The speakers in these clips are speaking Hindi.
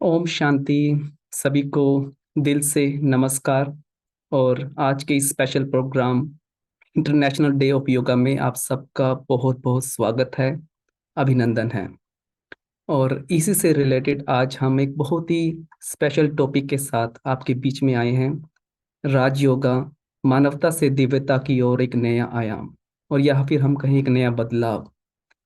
ओम शांति। सभी को दिल से नमस्कार। और आज के इस special programme international day of yoga में आप सबका बहुत बहुत स्वागत है, अभिनंदन है। और इसी से रिलेटेड आज हम एक बहुत ही स्पेशल टॉपिक के साथ आपके बीच में आए हैं। राजयोगा, मानवता से दिव्यता की ओर एक नया आयाम, और या फिर हम कहें एक नया बदलाव।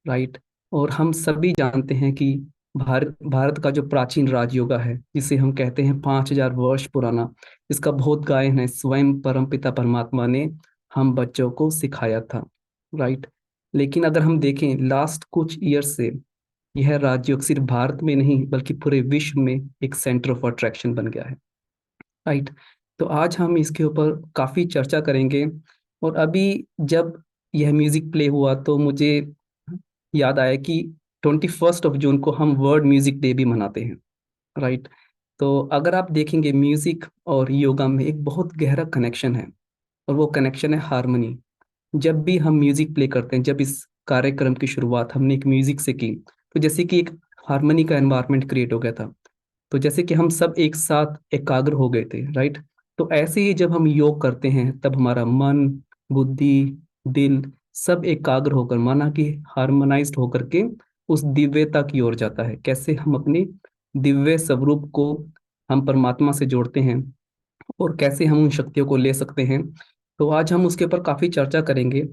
राइट। और हम सभी जानते हैं कि भारत भारत का जो प्राचीन राजयोगा है, जिसे हम कहते हैं 5,000 वर्ष पुराना, इसका बहुत गायन है स्वयं परमपिता परमात्मा ने हम बच्चों को सिखाया था। राइट। लेकिन अगर हम देखें लास्ट कुछ ईयर से यह राजयोग सिर्फ भारत में नहीं बल्कि पूरे विश्व में एक सेंटर ऑफ अट्रैक्शन बन गया है। राइट। तो आज हम इसके ऊपर काफी चर्चा करेंगे। और अभी जब यह म्यूजिक प्ले हुआ तो मुझे याद आया कि 21 जून को हम वर्ल्ड म्यूजिक डे भी मनाते हैं। राइट। तो अगर आप देखेंगे म्यूजिक और योगा में एक बहुत गहरा कनेक्शन है, और वो कनेक्शन है हारमोनी। जब भी हम म्यूजिक प्ले करते हैं, जब इस कार्यक्रम की शुरुआत हमने एक म्यूजिक से की, तो जैसे कि एक हारमोनी का एनवायरनमेंट क्रिएट हो गया था। तो जैसे कि हम सब एक साथ एकाग्र हो गए थे। राइट। तो ऐसे ही जब हम योग करते हैं तब हमारा मन, बुद्धि, दिल सब एकाग्र होकर, माना कि हार्मोनाइज्ड होकर के उस दिव्यता की ओर जाता है। कैसे हम अपने दिव्य स्वरूप को हम परमात्मा से जोड़ते हैं, और कैसे हम उन शक्तियों को ले सकते हैं। तो आज हम उसके ऊपर काफी चर्चा करेंगे,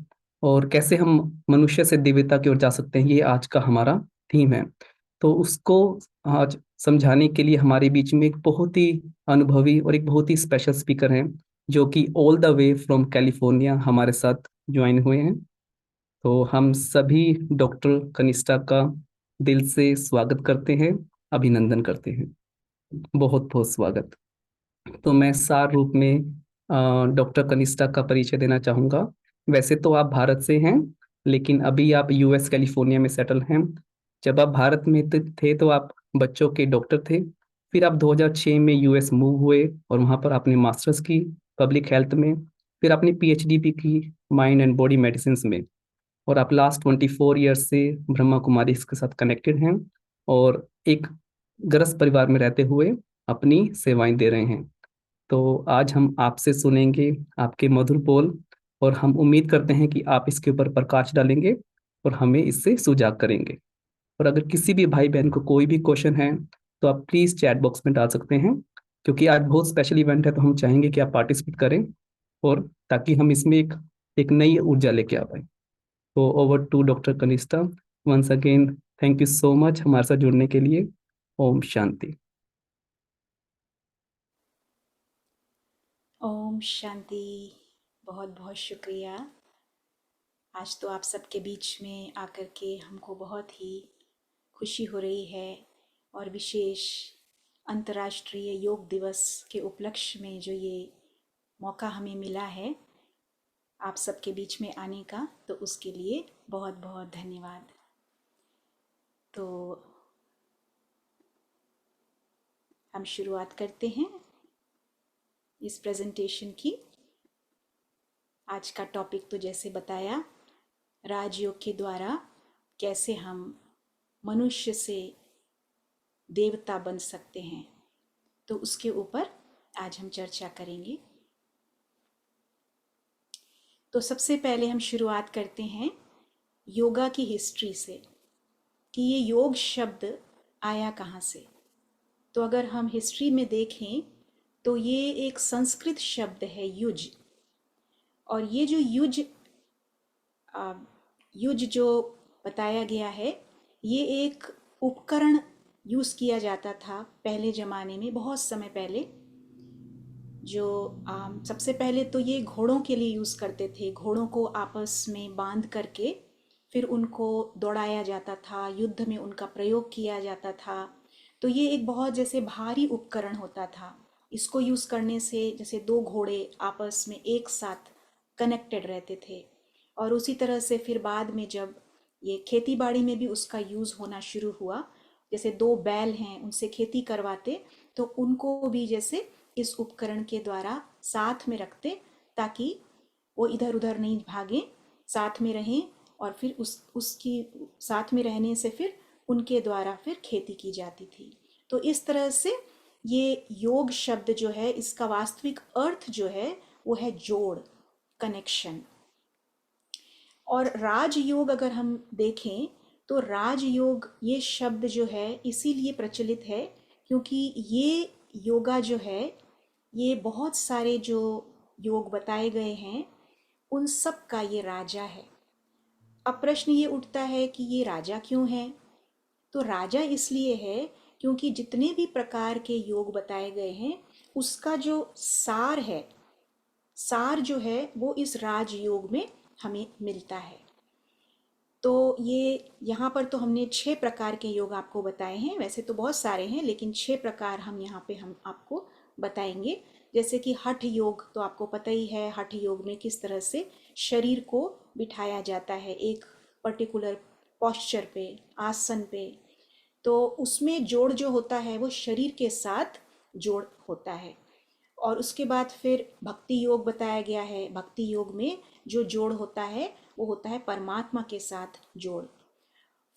और कैसे हम मनुष्य से दिव्यता की ओर जा सकते हैं, ये आज का हमारा थीम है। तो उसको आज समझाने के लिए हमारे बीच में एक बहुत ही अनुभवी और एक बहुत ही स्पेशल स्पीकर हैं, जो कि all the way from California हमारे साथ ज्वाइन हुए हैं। तो हम सभी डॉक्टर कनिष्ठा का दिल से स्वागत करते हैं, अभिनंदन करते हैं। बहुत बहुत स्वागत। तो मैं सार रूप में डॉक्टर कनिष्ठा का परिचय देना चाहूँगा। वैसे तो आप भारत से हैं, लेकिन अभी आप यूएस कैलिफोर्निया में सेटल हैं। जब आप भारत में थे तो आप बच्चों के डॉक्टर थे। फिर आप 2006 में यूएस मूव हुए, और वहाँ पर आपने मास्टर्स की पब्लिक हेल्थ में। फिर आपने पीएचडी भी की माइंड एंड बॉडी मेडिसिन में। और आप लास्ट 24 ईयर्स से ब्रह्मा कुमारी के साथ कनेक्टेड हैं, और एक गृहस्थ परिवार में रहते हुए अपनी सेवाएं दे रहे हैं। तो आज हम आपसे सुनेंगे आपके मधुर बोल, और हम उम्मीद करते हैं कि आप इसके ऊपर प्रकाश डालेंगे और हमें इससे सुजाग करेंगे। और अगर किसी भी भाई बहन को कोई भी क्वेश्चन है तो आप प्लीज़ चैट बॉक्स में डाल सकते हैं, क्योंकि आज बहुत स्पेशल इवेंट है, तो हम चाहेंगे कि आप पार्टिसिपेट करें, और ताकि हम इसमें एक नई ऊर्जा लेके आ पाए। तो over to doctor Kanishtha. Once again thank you so much हमारे साथ जुड़ने के लिए। ओम शांति। ओम शांति। बहुत बहुत शुक्रिया। आज तो आप सबके बीच में आकर के हमको बहुत ही खुशी हो रही है, और विशेष अंतर्राष्ट्रीय योग दिवस के उपलक्ष्य में जो ये मौका हमें मिला है आप सबके बीच में आने का, तो उसके लिए बहुत बहुत धन्यवाद। तो हम शुरुआत करते हैं इस प्रेजेंटेशन की। आज का टॉपिक तो जैसे बताया, राजयोग के द्वारा कैसे हम मनुष्य से देवता बन सकते हैं, तो उसके ऊपर आज हम चर्चा करेंगे। तो सबसे पहले हम शुरुआत करते हैं योगा की हिस्ट्री से, कि ये योग शब्द आया कहाँ से। तो अगर हम हिस्ट्री में देखें तो ये एक संस्कृत शब्द है युज। और ये जो युज जो बताया गया है, ये एक उपकरण यूज़ किया जाता था पहले ज़माने में, बहुत समय पहले। जो सबसे पहले तो ये घोड़ों के लिए यूज़ करते थे। घोड़ों को आपस में बांध करके फिर उनको दौड़ाया जाता था, युद्ध में उनका प्रयोग किया जाता था। तो ये एक बहुत जैसे भारी उपकरण होता था। इसको यूज़ करने से जैसे दो घोड़े आपस में एक साथ कनेक्टेड रहते थे। और उसी तरह से फिर बाद में जब ये खेती बाड़ी में भी उसका यूज़ होना शुरू हुआ, जैसे दो बैल हैं उनसे खेती करवाते, तो उनको भी जैसे इस उपकरण के द्वारा साथ में रखते, ताकि वो इधर उधर नहीं भागे, साथ में रहें। और फिर उसकी साथ में रहने से फिर उनके द्वारा फिर खेती की जाती थी। तो इस तरह से ये योग शब्द जो है, इसका वास्तविक अर्थ जो है वो है जोड़, कनेक्शन। और राजयोग अगर हम देखें तो राजयोग ये शब्द जो है इसीलिए प्रचलित है क्योंकि ये योगा जो है, ये बहुत सारे जो योग बताए गए हैं उन सब का ये राजा है। अब प्रश्न ये उठता है कि ये राजा क्यों है? तो राजा इसलिए है क्योंकि जितने भी प्रकार के योग बताए गए हैं उसका जो सार है, सार जो है वो इस राजयोग में हमें मिलता है। तो ये यहाँ पर तो हमने 6 प्रकार के योग आपको बताए हैं, वैसे तो बहुत सारे हैं लेकिन 6 प्रकार हम यहाँ पे हम आपको बताएंगे। जैसे कि हठ योग, तो आपको पता ही है हठ योग में किस तरह से शरीर को बिठाया जाता है एक पर्टिकुलर पोस्चर पे, आसन पे। तो उसमें जोड़ जो होता है वो शरीर के साथ जोड़ होता है। और उसके बाद फिर भक्ति योग बताया गया है। भक्ति योग में जो जोड़ होता है वो होता है परमात्मा के साथ जोड़।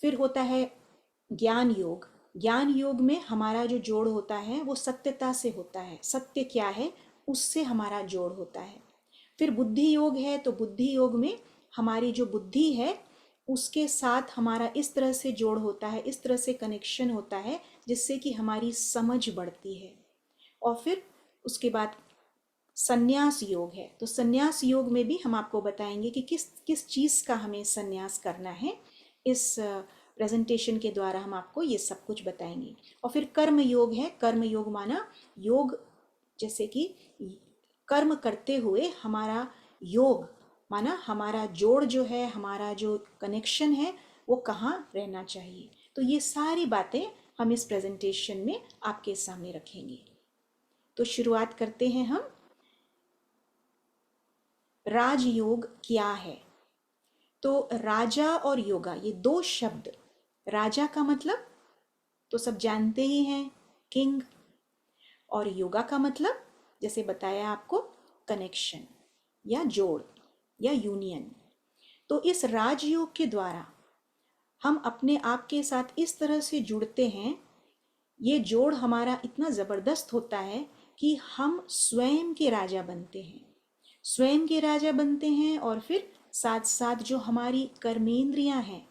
फिर होता है ज्ञान योग। ज्ञान योग में हमारा जो जोड़ होता है वो सत्यता से होता है, सत्य क्या है उससे हमारा जोड़ होता है। फिर बुद्धि योग है, तो बुद्धि योग में हमारी जो बुद्धि है उसके साथ हमारा इस तरह से जोड़ होता है, इस तरह से कनेक्शन होता है जिससे कि हमारी समझ बढ़ती है। और फिर उसके बाद संन्यास योग है। तो संन्यास योग में भी हम आपको बताएंगे कि किस किस चीज़ का हमें संन्यास करना है। इस प्रेजेंटेशन के द्वारा हम आपको ये सब कुछ बताएंगे। और फिर कर्म योग है। कर्म योग माना योग जैसे कि कर्म करते हुए हमारा योग माना हमारा जोड़ जो है, हमारा जो कनेक्शन है वो कहाँ रहना चाहिए। तो ये सारी बातें हम इस प्रेजेंटेशन में आपके सामने रखेंगे। तो शुरुआत करते हैं हम। राजयोग क्या है? तो राजा और योगा ये दो शब्द, राजा का मतलब तो सब जानते ही हैं, किंग। और योगा का मतलब जैसे बताया आपको, कनेक्शन या जोड़ या यूनियन। तो इस राजयोग के द्वारा हम अपने आप के साथ इस तरह से जुड़ते हैं, ये जोड़ हमारा इतना ज़बरदस्त होता है कि हम स्वयं के राजा बनते हैं, स्वयं के राजा बनते हैं। और फिर साथ साथ जो हमारी कर्मेंद्रियां हैं,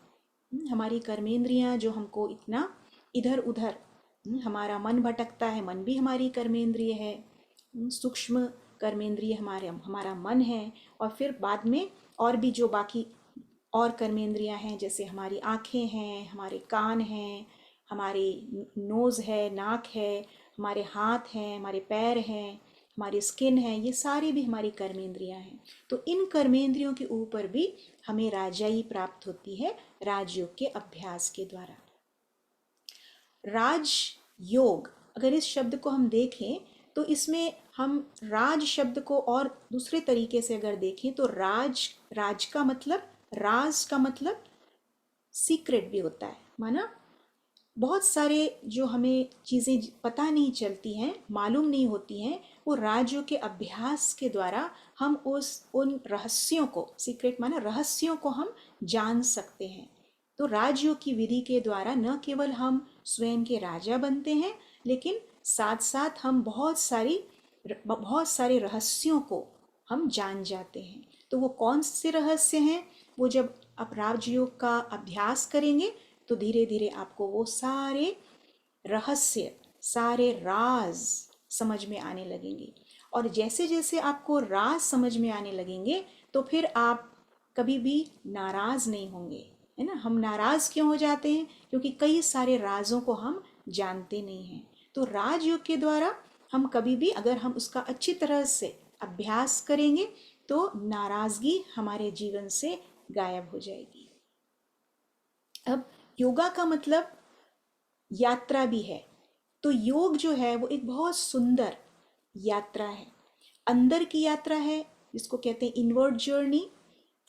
हमारी कर्मेंद्रियां जो हमको इतना इधर उधर, हमारा मन भटकता है, मन भी हमारी कर्मेंद्रिय है, सूक्ष्म कर्मेंद्रिय हमारा मन है। और फिर बाद में और भी जो बाकी और कर्मेंद्रियां हैं, जैसे हमारी आँखें हैं, हमारे कान हैं, हमारी नोज़ है, नाक है, हमारे हाथ हैं, हमारे पैर हैं, हमारी स्किन है, ये सारी भी हमारी कर्मेंद्रियां हैं। तो इन कर्मेंद्रियों के ऊपर भी हमें राजाई प्राप्त होती है राजयोग के अभ्यास के द्वारा। राजयोग, अगर इस शब्द को हम देखें तो इसमें हम राज शब्द को और दूसरे तरीके से अगर देखें तो राज का मतलब, राज का मतलब सीक्रेट भी होता है। माना बहुत सारे जो हमें चीज़ें पता नहीं चलती हैं, मालूम नहीं होती हैं, वो राजयोग के अभ्यास के द्वारा हम उन रहस्यों को, सीक्रेट माना रहस्यों को हम जान सकते हैं। तो राजयोग की विधि के द्वारा न केवल हम स्वयं के राजा बनते हैं, लेकिन साथ साथ हम बहुत सारे रहस्यों को हम जान जाते हैं। तो वो कौन से रहस्य हैं? वो जब आप राजयोग का अभ्यास करेंगे तो धीरे धीरे आपको वो सारे रहस्य, सारे राज समझ में आने लगेंगे। और जैसे जैसे आपको राज समझ में आने लगेंगे तो फिर आप कभी भी नाराज नहीं होंगे, है ना। हम नाराज क्यों हो जाते हैं? क्योंकि कई सारे राजों को हम जानते नहीं हैं। तो राजयोग के द्वारा हम कभी भी, अगर हम उसका अच्छी तरह से अभ्यास करेंगे तो नाराजगी हमारे जीवन से गायब हो जाएगी। अब योगा का मतलब यात्रा भी है। तो योग जो है वो एक बहुत सुंदर यात्रा है, अंदर की यात्रा है जिसको कहते हैं इनवर्ड जर्नी।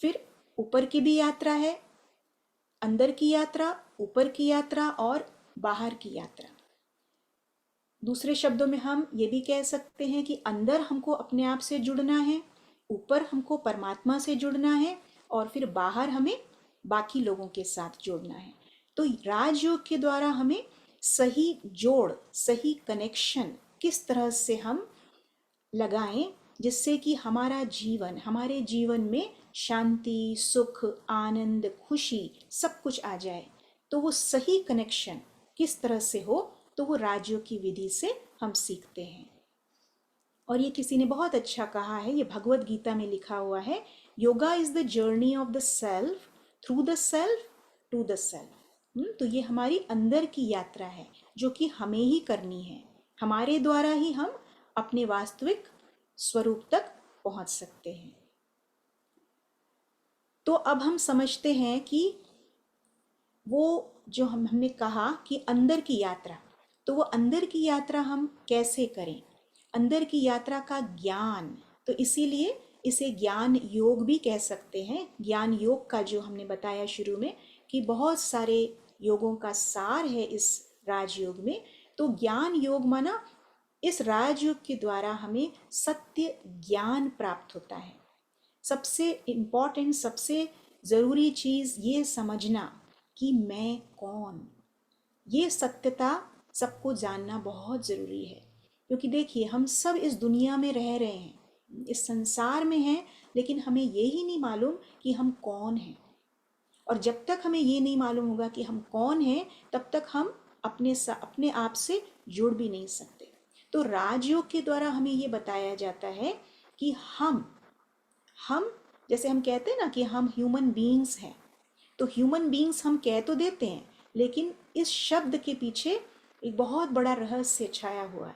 फिर ऊपर की भी यात्रा है, अंदर की यात्रा, ऊपर की यात्रा और बाहर की यात्रा। दूसरे शब्दों में हम ये भी कह सकते हैं कि अंदर हमको अपने आप से जुड़ना है, ऊपर हमको परमात्मा से जुड़ना है, और फिर बाहर हमें बाकी लोगों के साथ जोड़ना है। तो राजयोग के द्वारा हमें सही जोड़, सही कनेक्शन किस तरह से हम लगाएं जिससे कि हमारे जीवन में शांति, सुख, आनंद, खुशी सब कुछ आ जाए। तो वो सही कनेक्शन किस तरह से हो, तो वो राजयोग की विधि से हम सीखते हैं। और ये किसी ने बहुत अच्छा कहा है, ये भगवत गीता में लिखा हुआ है, yoga is the journey of the self through the self to the self. तो ये हमारी अंदर की यात्रा है जो कि हमें ही करनी है। हमारे द्वारा ही हम अपने वास्तविक स्वरूप तक पहुंच सकते हैं। तो अब हम समझते हैं कि वो जो हमने कहा कि अंदर की यात्रा, तो वो अंदर की यात्रा हम कैसे करें, अंदर की यात्रा का ज्ञान, तो इसीलिए इसे ज्ञान योग भी कह सकते हैं। ज्ञान योग का जो हमने बताया शुरू में कि बहुत सारे योगों का सार है इस राजयोग में। तो ज्ञान योग माना इस राजयोग के द्वारा हमें सत्य ज्ञान प्राप्त होता है। सबसे इम्पॉर्टेंट, सबसे ज़रूरी चीज़ ये समझना कि मैं कौन, ये सत्यता सबको जानना बहुत ज़रूरी है। क्योंकि देखिए, हम सब इस दुनिया में रह रहे हैं, इस संसार में हैं, लेकिन हमें ये ही नहीं मालूम कि हम कौन हैं। और जब तक हमें ये नहीं मालूम होगा कि हम कौन हैं, तब तक हम अपने आप से जुड़ भी नहीं सकते। तो राजयोग के द्वारा हमें ये बताया जाता है कि हम जैसे हम कहते हैं ना कि हम ह्यूमन बीइंग्स हैं, तो ह्यूमन बीइंग्स हम कह तो देते हैं, लेकिन इस शब्द के पीछे एक बहुत बड़ा रहस्य छाया हुआ है,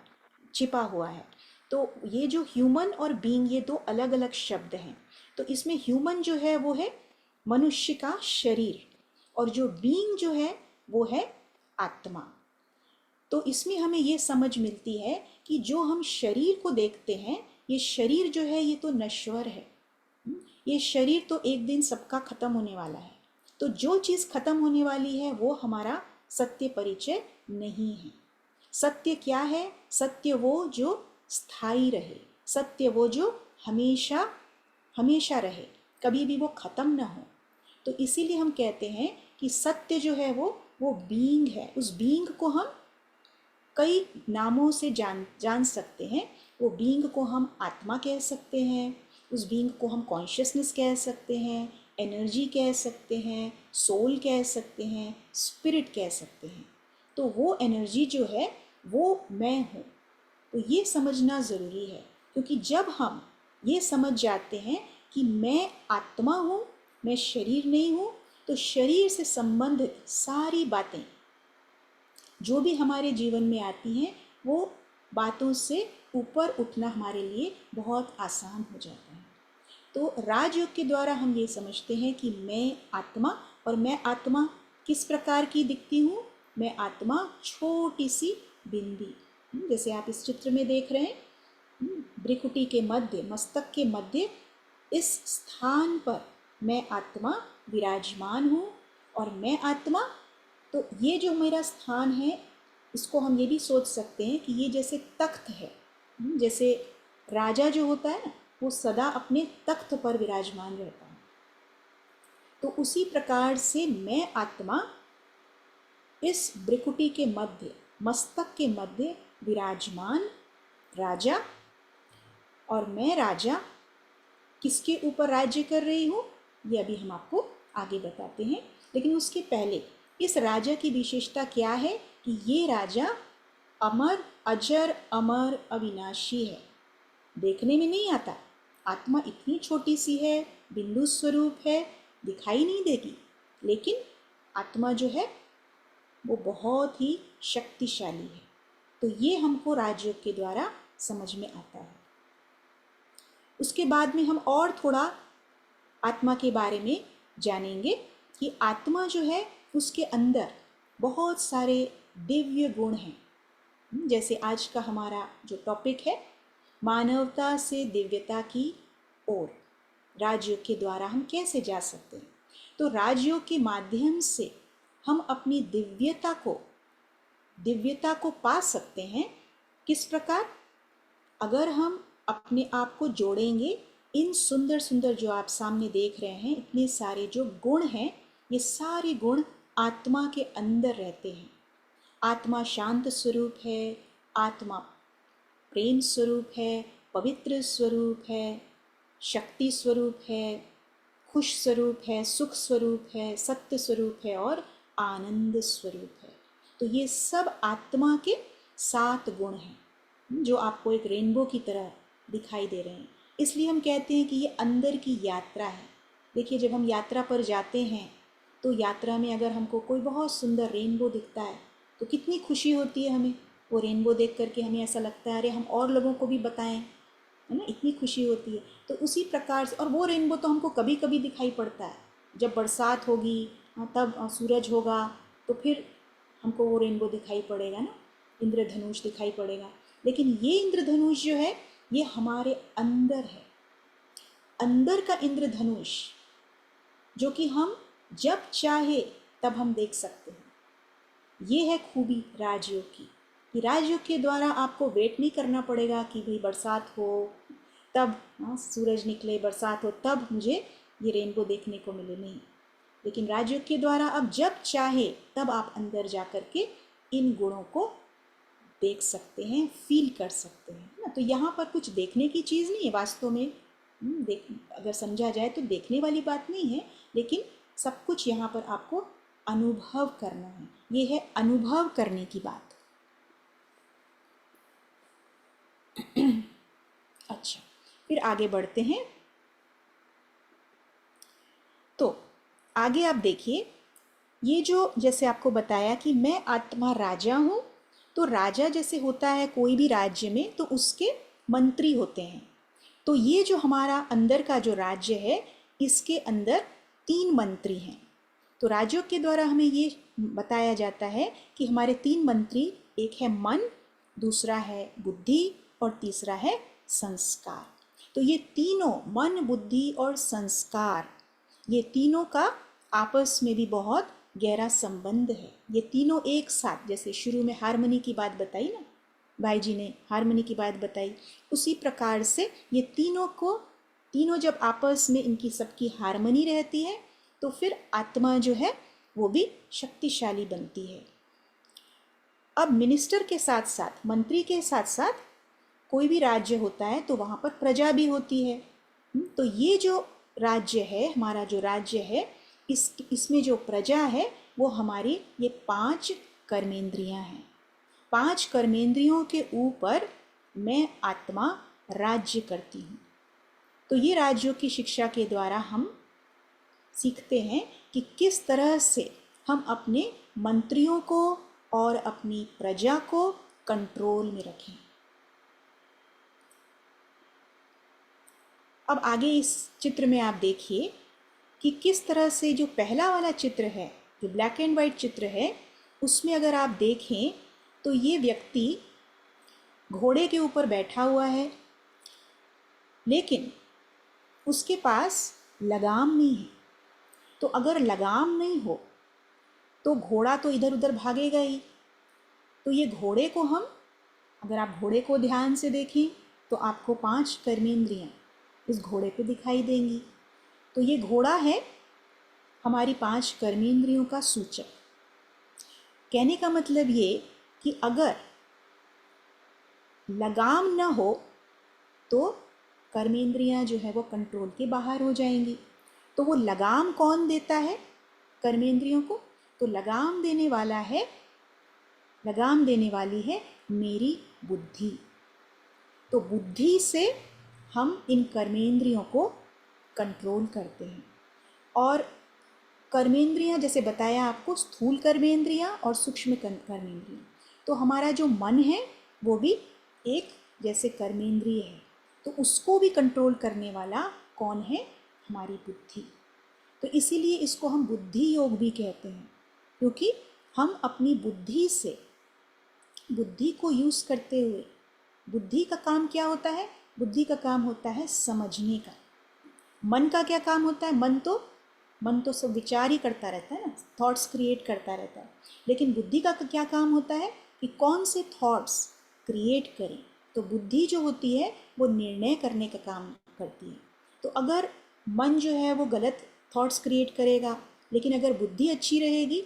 छिपा हुआ है। तो ये जो ह्यूमन और बीइंग, ये दो अलग अलग शब्द हैं। तो इसमें ह्यूमन जो है वो है मनुष्य का शरीर, और जो बीइंग जो है वो है आत्मा। तो इसमें हमें ये समझ मिलती है कि जो हम शरीर को देखते हैं, ये शरीर जो है ये तो नश्वर है, ये शरीर तो एक दिन सबका खत्म होने वाला है। तो जो चीज़ खत्म होने वाली है वो हमारा सत्य परिचय नहीं है। सत्य क्या है? सत्य वो जो स्थायी रहे, सत्य वो जो हमेशा हमेशा रहे, कभी भी वो खत्म ना हो। तो इसीलिए हम कहते हैं कि सत्य जो है वो बीइंग है। उस बीइंग को हम कई नामों से जान सकते हैं। वो बीइंग को हम आत्मा कह सकते हैं, उस बीइंग को हम कॉन्शियसनेस कह सकते हैं, एनर्जी कह सकते हैं, सोल कह सकते हैं, स्पिरिट कह सकते हैं। तो वो एनर्जी जो है वो मैं हूँ। तो ये समझना ज़रूरी है, क्योंकि जब हम ये समझ जाते हैं कि मैं आत्मा हूँ, मैं शरीर नहीं हूँ, तो शरीर से संबंधित सारी बातें जो भी हमारे जीवन में आती हैं, वो बातों से ऊपर उठना हमारे लिए बहुत आसान हो जाता है। तो राजयोग के द्वारा हम ये समझते हैं कि मैं आत्मा, और मैं आत्मा किस प्रकार की दिखती हूँ? मैं आत्मा छोटी सी बिंदी, जैसे आप इस चित्र में देख रहे हैं, भ्रिकुटी के मध्य, मस्तक के मध्य, इस स्थान पर मैं आत्मा विराजमान हूँ। और मैं आत्मा, तो ये जो मेरा स्थान है, इसको हम ये भी सोच सकते हैं कि ये जैसे तख्त है। जैसे राजा जो होता है ना, वो सदा अपने तख्त पर विराजमान रहता है। तो उसी प्रकार से मैं आत्मा इस भ्रिकुटी के मध्य, मस्तक के मध्य विराजमान राजा, और मैं राजा किसके ऊपर राज्य कर रही हूँ, ये अभी हम आपको आगे बताते हैं। लेकिन उसके पहले इस राजा की विशेषता क्या है कि ये राजा अमर, अजर, अमर, अविनाशी है। देखने में नहीं आता, आत्मा इतनी छोटी सी है, बिंदु स्वरूप है, दिखाई नहीं देगी, लेकिन आत्मा जो है वो बहुत ही शक्तिशाली है। तो ये हमको राजयोग के द्वारा समझ में आता है। उसके बाद में हम और थोड़ा आत्मा के बारे में जानेंगे कि आत्मा जो है उसके अंदर बहुत सारे दिव्य गुण हैं। जैसे आज का हमारा जो टॉपिक है, मानवता से दिव्यता की ओर राजयोग के द्वारा हम कैसे जा सकते हैं। तो राजयोग के माध्यम से हम अपनी दिव्यता को पा सकते हैं। किस प्रकार? अगर हम अपने आप को जोड़ेंगे, इन सुंदर सुंदर जो आप सामने देख रहे हैं, इतने सारे जो गुण हैं, ये सारे गुण आत्मा के अंदर रहते हैं। आत्मा शांत स्वरूप है, आत्मा प्रेम स्वरूप है, पवित्र स्वरूप है, शक्ति स्वरूप है, खुश स्वरूप है, सुख स्वरूप है, सत्य स्वरूप है और आनंद स्वरूप है। तो ये सब आत्मा के 7 गुण हैं जो आपको एक रेनबो की तरह दिखाई दे रहे हैं। इसलिए हम कहते हैं कि ये अंदर की यात्रा है। देखिए, जब हम यात्रा पर जाते हैं तो यात्रा में अगर हमको कोई बहुत सुंदर रेनबो दिखता है तो कितनी खुशी होती है हमें। वो रेनबो देख करके हमें ऐसा लगता है अरे हम और लोगों को भी बताएं, है ना, इतनी खुशी होती है। तो उसी प्रकार से, और वो रेनबो तो हमको कभी कभी दिखाई पड़ता है, जब बरसात होगी तब सूरज होगा तो फिर हमको वो रेनबो दिखाई पड़ेगा ना, इंद्रधनुष दिखाई पड़ेगा। लेकिन ये इंद्रधनुष जो है ये हमारे अंदर है, अंदर का इंद्रधनुष, जो कि हम जब चाहे तब हम देख सकते हैं। ये है खूबी राजयोग की, कि राजयोग के द्वारा आपको वेट नहीं करना पड़ेगा कि भाई बरसात हो तब, सूरज निकले बरसात हो तब मुझे ये रेनबो देखने को मिले, नहीं। लेकिन राजयोग के द्वारा अब जब चाहे तब आप अंदर जा कर के इन गुणों को देख सकते हैं, फील कर सकते हैं ना। तो यहाँ पर कुछ देखने की चीज़ नहीं है वास्तव में। देख, अगर समझा जाए तो देखने वाली बात नहीं है, लेकिन सब कुछ यहाँ पर आपको अनुभव करना है। ये है अनुभव करने की बात। अच्छा, फिर आगे बढ़ते हैं। तो आगे आप देखिए, ये जो जैसे आपको बताया कि मैं आत्मा राजा हूँ, तो राजा जैसे होता है कोई भी राज्य में तो उसके मंत्री होते हैं। तो ये जो हमारा अंदर का जो राज्य है इसके अंदर 3 मंत्री हैं। तो राजयोग के द्वारा हमें ये बताया जाता है कि हमारे 3 मंत्री, एक है मन, दूसरा है बुद्धि और तीसरा है संस्कार। तो ये तीनों, मन, बुद्धि और संस्कार, ये तीनों का आपस में भी बहुत गहरा संबंध है। ये तीनों एक साथ, जैसे शुरू में हारमोनी की बात बताई ना, भाई जी ने हारमोनी की बात बताई, उसी प्रकार से ये तीनों जब आपस में इनकी सबकी हारमोनी रहती है तो फिर आत्मा जो है वो भी शक्तिशाली बनती है। अब मिनिस्टर के साथ साथ, मंत्री के साथ साथ कोई भी राज्य होता है तो वहाँ पर प्रजा भी होती है। तो ये जो राज्य है, हमारा जो राज्य है, इसमें जो प्रजा है वो हमारी ये 5 कर्मेंद्रियां हैं। 5 कर्मेंद्रियों के ऊपर मैं आत्मा राज्य करती हूँ। तो ये राज्यों की शिक्षा के द्वारा हम सीखते हैं कि किस तरह से हम अपने मंत्रियों को और अपनी प्रजा को कंट्रोल में रखें। अब आगे इस चित्र में आप देखिए कि किस तरह से जो पहला वाला चित्र है, जो ब्लैक एंड वाइट चित्र है, उसमें अगर आप देखें तो ये व्यक्ति घोड़े के ऊपर बैठा हुआ है, लेकिन उसके पास लगाम नहीं है। तो अगर लगाम नहीं हो तो घोड़ा तो इधर उधर भागेगा ही। तो ये घोड़े को हम, अगर आप घोड़े को ध्यान से देखें तो आपको 5 कर्मेंद्रियां इस घोड़े पे दिखाई देंगी। तो ये घोड़ा है हमारी 5 कर्मेंद्रियों का सूचक। कहने का मतलब ये कि अगर लगाम न हो तो कर्मेंद्रियां जो है वो कंट्रोल के बाहर हो जाएंगी। तो वो लगाम कौन देता है कर्मेंद्रियों को? तो लगाम देने वाली है मेरी बुद्धि। तो बुद्धि से हम इन कर्मेंद्रियों को कंट्रोल करते हैं। और कर्मेंद्रियां जैसे बताया आपको, स्थूल कर्मेंद्रियां और सूक्ष्म कर्मेंद्रियां। तो हमारा जो मन है वो भी एक जैसे कर्मेंद्रिय है, तो उसको भी कंट्रोल करने वाला कौन है? हमारी बुद्धि। तो इसीलिए इसको हम बुद्धि योग भी कहते हैं, क्योंकि हम अपनी बुद्धि से, बुद्धि को यूज़ करते हुए, बुद्धि का काम क्या होता है? बुद्धि का काम होता है समझने का। मन का क्या काम होता है? मन तो सब विचार ही करता रहता है ना, थॉट्स क्रिएट करता रहता है। लेकिन बुद्धि का क्या काम होता है कि कौन से थॉट्स क्रिएट करें। तो बुद्धि जो होती है वो निर्णय करने का काम करती है। तो अगर मन जो है वो गलत थॉट्स क्रिएट करेगा, लेकिन अगर बुद्धि अच्छी रहेगी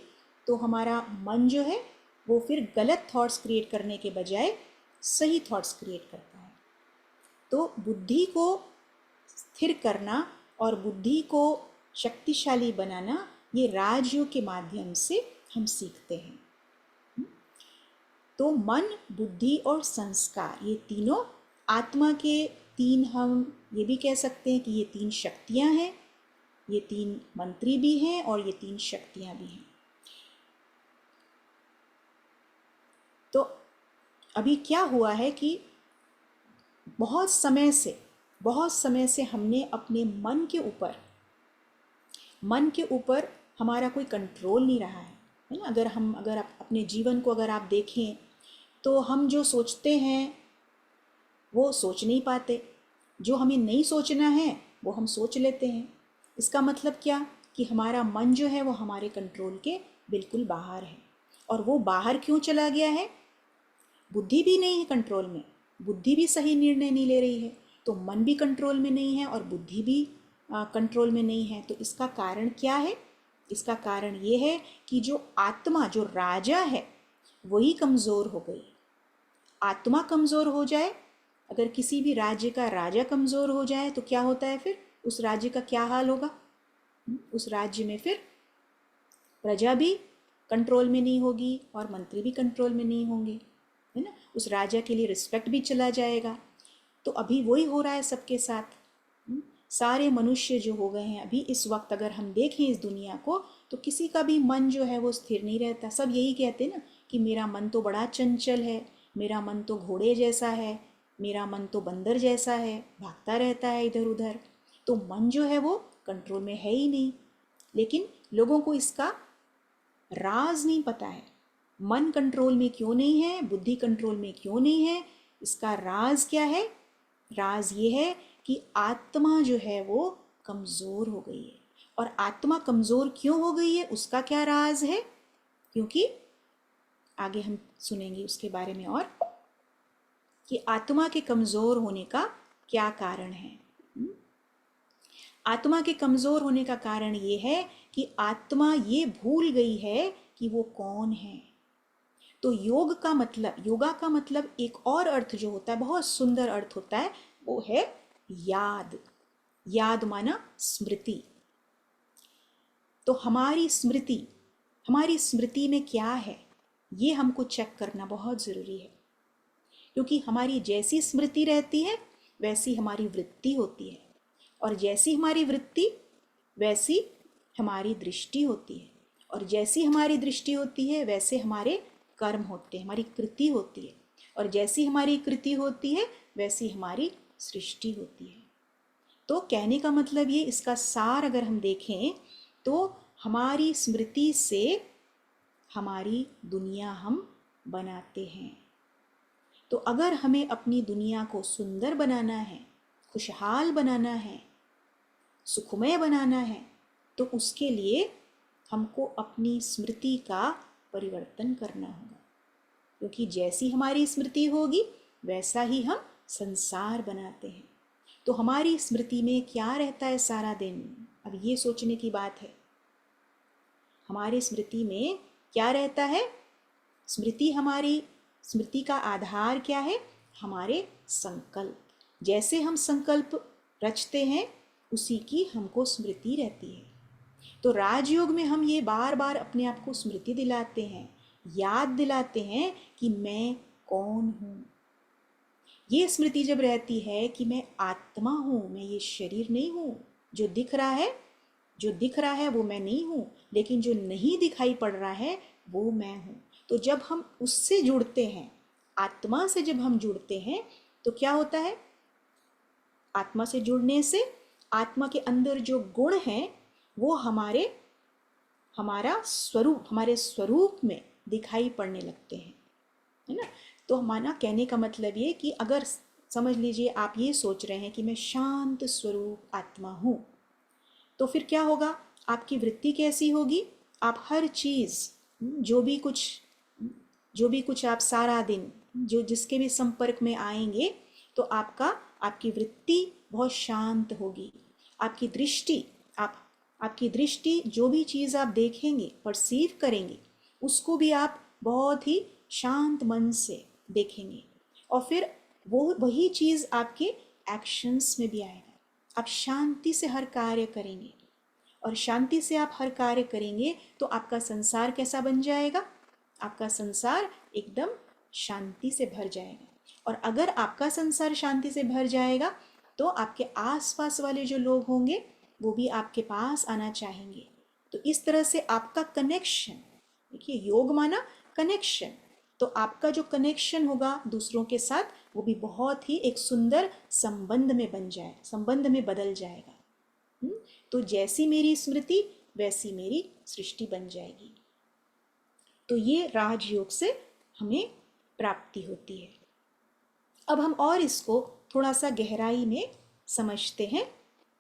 तो हमारा मन जो है वो फिर गलत थॉट्स क्रिएट करने के बजाय सही थॉट्स क्रिएट करता है। तो बुद्धि को स्थिर करना और बुद्धि को शक्तिशाली बनाना ये राजयोग के माध्यम से हम सीखते हैं। तो मन, बुद्धि और संस्कार ये तीनों आत्मा के तीन, हम ये भी कह सकते हैं कि ये तीन शक्तियां हैं, ये तीन मंत्री भी हैं और ये तीन शक्तियां भी हैं। तो अभी क्या हुआ है कि बहुत समय से हमने अपने मन के ऊपर हमारा कोई कंट्रोल नहीं रहा है ना। अगर आप अपने जीवन को अगर आप देखें तो हम जो सोचते हैं वो सोच नहीं पाते, जो हमें नहीं सोचना है वो हम सोच लेते हैं। इसका मतलब क्या कि हमारा मन जो है वो हमारे कंट्रोल के बिल्कुल बाहर है। और वो बाहर क्यों चला गया है? बुद्धि भी नहीं है कंट्रोल में, बुद्धि भी सही निर्णय नहीं ले रही है, तो मन भी कंट्रोल में नहीं है और बुद्धि भी कंट्रोल में नहीं है। तो इसका कारण क्या है? इसका कारण ये है कि जो आत्मा, जो राजा है, वही कमज़ोर हो गई। आत्मा कमज़ोर हो जाए, अगर किसी भी राज्य का राजा कमज़ोर हो जाए तो क्या होता है फिर? उस राज्य का क्या हाल होगा? उस राज्य में फिर प्रजा भी कंट्रोल में नहीं होगी और मंत्री भी कंट्रोल में नहीं होंगे, है ना। उस राजा के लिए रिस्पेक्ट भी चला जाएगा। तो अभी वही हो रहा है सबके साथ। सारे मनुष्य जो हो गए हैं अभी इस वक्त, अगर हम देखें इस दुनिया को, तो किसी का भी मन जो है वो स्थिर नहीं रहता। सब यही कहते हैं ना कि मेरा मन तो बड़ा चंचल है, मेरा मन तो घोड़े जैसा है, मेरा मन तो बंदर जैसा है, भागता रहता है इधर उधर। तो मन जो है वो कंट्रोल में है ही नहीं। लेकिन लोगों को इसका राज नहीं पता है। मन कंट्रोल में क्यों नहीं है, बुद्धि कंट्रोल में क्यों नहीं है, इसका राज क्या है? राज ये है कि आत्मा जो है वो कमज़ोर हो गई है। और आत्मा कमज़ोर क्यों हो गई है, उसका क्या राज है? क्योंकि आगे हम सुनेंगे उसके बारे में और कि आत्मा के कमज़ोर होने का क्या कारण है। आत्मा के कमज़ोर होने का कारण ये है कि आत्मा ये भूल गई है कि वो कौन है। तो योगा का मतलब एक और अर्थ जो होता है, बहुत सुंदर अर्थ होता है, वो है याद। याद माना स्मृति। तो हमारी स्मृति में क्या है, ये हमको चेक करना बहुत ज़रूरी है। क्योंकि हमारी जैसी स्मृति रहती है वैसी हमारी वृत्ति होती है, और जैसी हमारी वृत्ति वैसी हमारी दृष्टि होती है, और जैसी हमारी दृष्टि होती है वैसे हमारे कर्म होते हैं, हमारी कृति होती है, और जैसी हमारी कृति होती है वैसी हमारी सृष्टि होती है। तो कहने का मतलब ये, इसका सार अगर हम देखें तो हमारी स्मृति से हमारी दुनिया हम बनाते हैं। तो अगर हमें अपनी दुनिया को सुंदर बनाना है, खुशहाल बनाना है, सुखमय बनाना है, तो उसके लिए हमको अपनी स्मृति का परिवर्तन करना होगा। क्योंकि जैसी हमारी स्मृति होगी वैसा ही हम संसार बनाते हैं। तो हमारी स्मृति में क्या रहता है सारा दिन? अब ये सोचने की बात है, हमारी स्मृति में क्या रहता है? स्मृति का आधार क्या है? हमारे संकल्प। जैसे हम संकल्प रचते हैं उसी की हमको स्मृति रहती है। तो राजयोग में हम ये बार बार अपने आप को स्मृति दिलाते हैं, याद दिलाते हैं कि मैं कौन हूँ। ये स्मृति जब रहती है कि मैं आत्मा हूँ, मैं ये शरीर नहीं हूँ, जो दिख रहा है वो मैं नहीं हूँ, लेकिन जो नहीं दिखाई पड़ रहा है वो मैं हूँ। तो जब हम उससे जुड़ते हैं, आत्मा से जब हम जुड़ते हैं, तो क्या होता है? आत्मा से जुड़ने से आत्मा के अंदर जो गुण हैं वो हमारे स्वरूप में दिखाई पड़ने लगते हैं, है ना। तो हमारा कहने का मतलब ये कि अगर समझ लीजिए आप ये सोच रहे हैं कि मैं शांत स्वरूप आत्मा हूँ, तो फिर क्या होगा? आपकी वृत्ति कैसी होगी? आप हर चीज़, जो भी कुछ आप सारा दिन जो जिसके भी संपर्क में आएंगे, तो आपकी वृत्ति बहुत शांत होगी। आपकी दृष्टि जो भी चीज़ आप देखेंगे, परसीव करेंगे, उसको भी आप बहुत ही शांत मन से देखेंगे, और फिर वो वही चीज़ आपके एक्शंस में भी आएगा। आप शांति से हर कार्य करेंगे, और शांति से आप हर कार्य करेंगे तो आपका संसार कैसा बन जाएगा? आपका संसार एकदम शांति से भर जाएगा। और अगर आपका संसार शांति से भर जाएगा तो आपके आसपास वाले जो लोग होंगे वो भी आपके पास आना चाहेंगे। तो इस तरह से आपका कनेक्शन, देखिए योग माना कनेक्शन, तो आपका जो कनेक्शन होगा दूसरों के साथ वो भी बहुत ही एक सुंदर संबंध में बन जाए, संबंध में बदल जाएगा। तो जैसी मेरी स्मृति वैसी मेरी सृष्टि बन जाएगी। तो ये राजयोग से हमें प्राप्ति होती है। अब हम और इसको थोड़ा सा गहराई में समझते हैं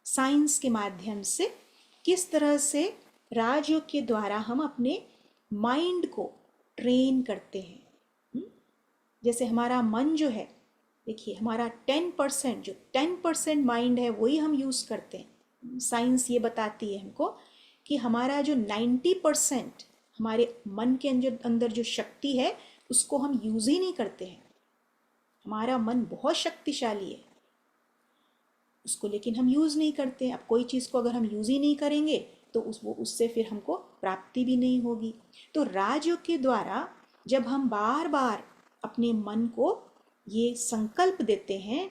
साइंस के माध्यम से, किस तरह से राजयोग के द्वारा हम अपने माइंड को ट्रेन करते हैं। जैसे हमारा मन जो है, देखिए हमारा 10% जो 10% माइंड है वही हम यूज़ करते हैं। साइंस ये बताती है हमको कि हमारा जो 90% हमारे मन के अंदर जो शक्ति है उसको हम यूज़ ही नहीं करते हैं। हमारा मन बहुत शक्तिशाली है उसको, लेकिन हम यूज़ नहीं करते। अब कोई चीज़ को अगर हम यूज़ ही नहीं करेंगे तो उससे फिर हमको प्राप्ति भी नहीं होगी। तो राजयोग के द्वारा जब हम बार बार अपने मन को ये संकल्प देते हैं,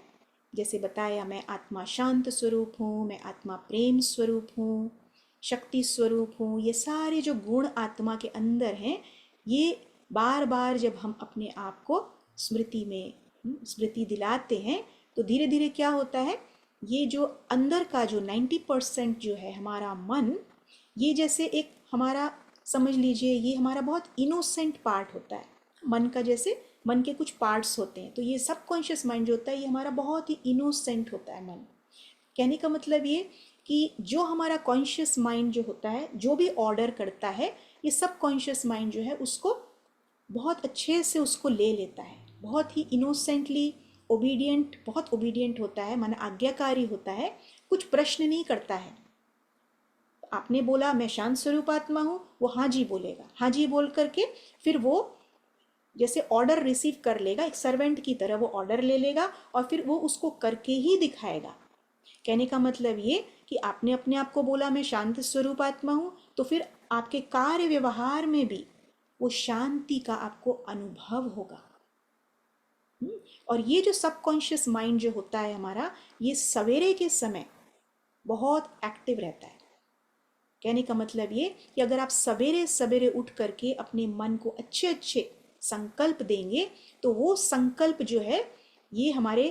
जैसे बताया मैं आत्मा शांत स्वरूप हूँ, मैं आत्मा प्रेम स्वरूप हूँ, शक्ति स्वरूप हूँ, ये सारे जो गुण आत्मा के अंदर हैं, ये बार बार जब हम अपने आप को स्मृति दिलाते हैं तो धीरे धीरे क्या होता है, ये जो अंदर का जो 90% जो है हमारा मन, ये जैसे एक हमारा समझ लीजिए ये हमारा बहुत इनोसेंट पार्ट होता है मन का। जैसे मन के कुछ पार्ट्स होते हैं, तो ये सबकॉन्शियस माइंड जो होता है ये हमारा बहुत ही इनोसेंट होता है मन। कहने का मतलब ये कि जो हमारा कॉन्शियस माइंड जो होता है, जो भी ऑर्डर करता है, ये सबकॉन्शियस माइंड जो है उसको बहुत अच्छे से उसको ले लेता है, बहुत ही इनोसेंटली ओबीडियंट, बहुत ओबीडियंट होता है, माना आज्ञाकारी होता है, कुछ प्रश्न नहीं करता है। आपने बोला मैं शांत स्वरूप आत्मा हूँ, वो हाँ जी बोलेगा, हाँ जी बोल करके फिर वो जैसे ऑर्डर रिसीव कर लेगा, एक सर्वेंट की तरह वो ऑर्डर ले लेगा और फिर वो उसको करके ही दिखाएगा। कहने का मतलब ये कि आपने अपने आप को बोला मैं शांत स्वरूप आत्मा हूँ, तो फिर आपके कार्य व्यवहार में भी वो शांति का आपको अनुभव होगा। और ये जो सबकॉन्शियस माइंड जो होता है हमारा, ये सवेरे के समय बहुत एक्टिव रहता है। कहने का मतलब ये कि अगर आप सवेरे सवेरे उठ करके अपने मन को अच्छे अच्छे संकल्प देंगे तो वो संकल्प जो है ये हमारे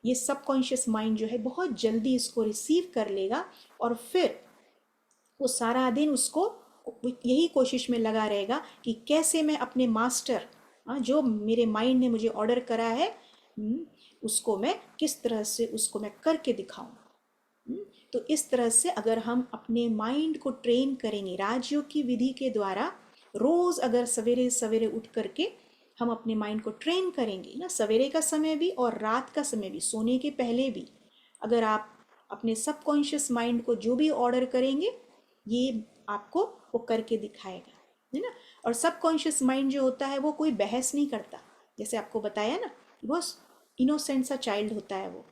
ये सबकॉन्शियस माइंड जो है बहुत जल्दी इसको रिसीव कर लेगा, और फिर वो सारा दिन उसको यही कोशिश में लगा रहेगा कि कैसे मैं अपने मास्टर, जो मेरे माइंड ने मुझे ऑर्डर करा है, उसको मैं किस तरह से उसको मैं करके दिखाऊं। तो इस तरह से अगर हम अपने माइंड को ट्रेन करेंगे राजयोग की विधि के द्वारा, रोज़ अगर सवेरे सवेरे उठ करके हम अपने माइंड को ट्रेन करेंगे ना, सवेरे का समय भी और रात का समय भी, सोने के पहले भी, अगर आप अपने सबकॉन्शियस माइंड को जो भी ऑर्डर करेंगे ये आपको वो करके दिखाएगा, है ना। और सबकॉन्शियस माइंड जो होता है वो कोई बहस नहीं करता, जैसे आपको बताया ना, बहुत इनोसेंट सा चाइल्ड होता है वो,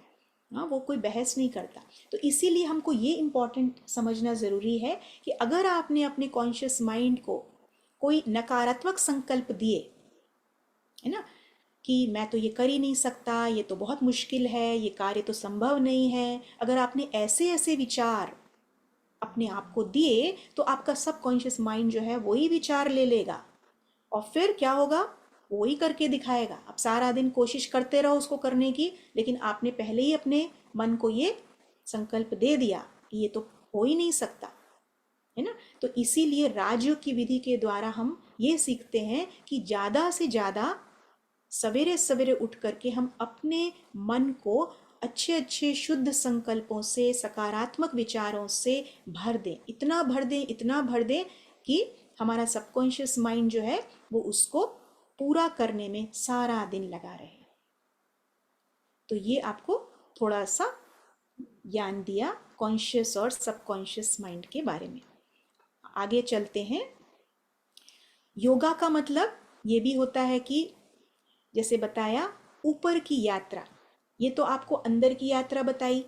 हाँ वो कोई बहस नहीं करता। तो इसीलिए हमको ये इम्पॉर्टेंट समझना ज़रूरी है कि अगर आपने अपने कॉन्शियस माइंड को कोई नकारात्मक संकल्प दिए, है ना, कि मैं तो ये कर ही नहीं सकता, ये तो बहुत मुश्किल है, ये कार्य तो संभव नहीं है, अगर आपने ऐसे ऐसे विचार अपने आप को दिए तो आपका सबकॉन्शियस माइंड जो है वही विचार ले लेगा और फिर क्या होगा, वही करके दिखाएगा। आप सारा दिन कोशिश करते रहो उसको करने की, लेकिन आपने पहले ही अपने मन को ये संकल्प दे दिया कि ये तो हो ही नहीं सकता, है ना। तो इसीलिए राजयोग की विधि के द्वारा हम ये सीखते हैं कि ज़्यादा से ज़्यादा सवेरे सवेरे उठ करके हम अपने मन को अच्छे अच्छे शुद्ध संकल्पों से, सकारात्मक विचारों से भर दें, इतना भर दें, इतना भर दें कि हमारा सबकॉन्शियस माइंड जो है वो उसको पूरा करने में सारा दिन लगा रहे। तो ये आपको थोड़ा सा ज्ञान दिया कॉन्शियस और सबकॉन्शियस माइंड के बारे में। आगे चलते हैं। योगा का मतलब ये भी होता है कि जैसे बताया ऊपर की यात्रा, ये तो आपको अंदर की यात्रा बताई।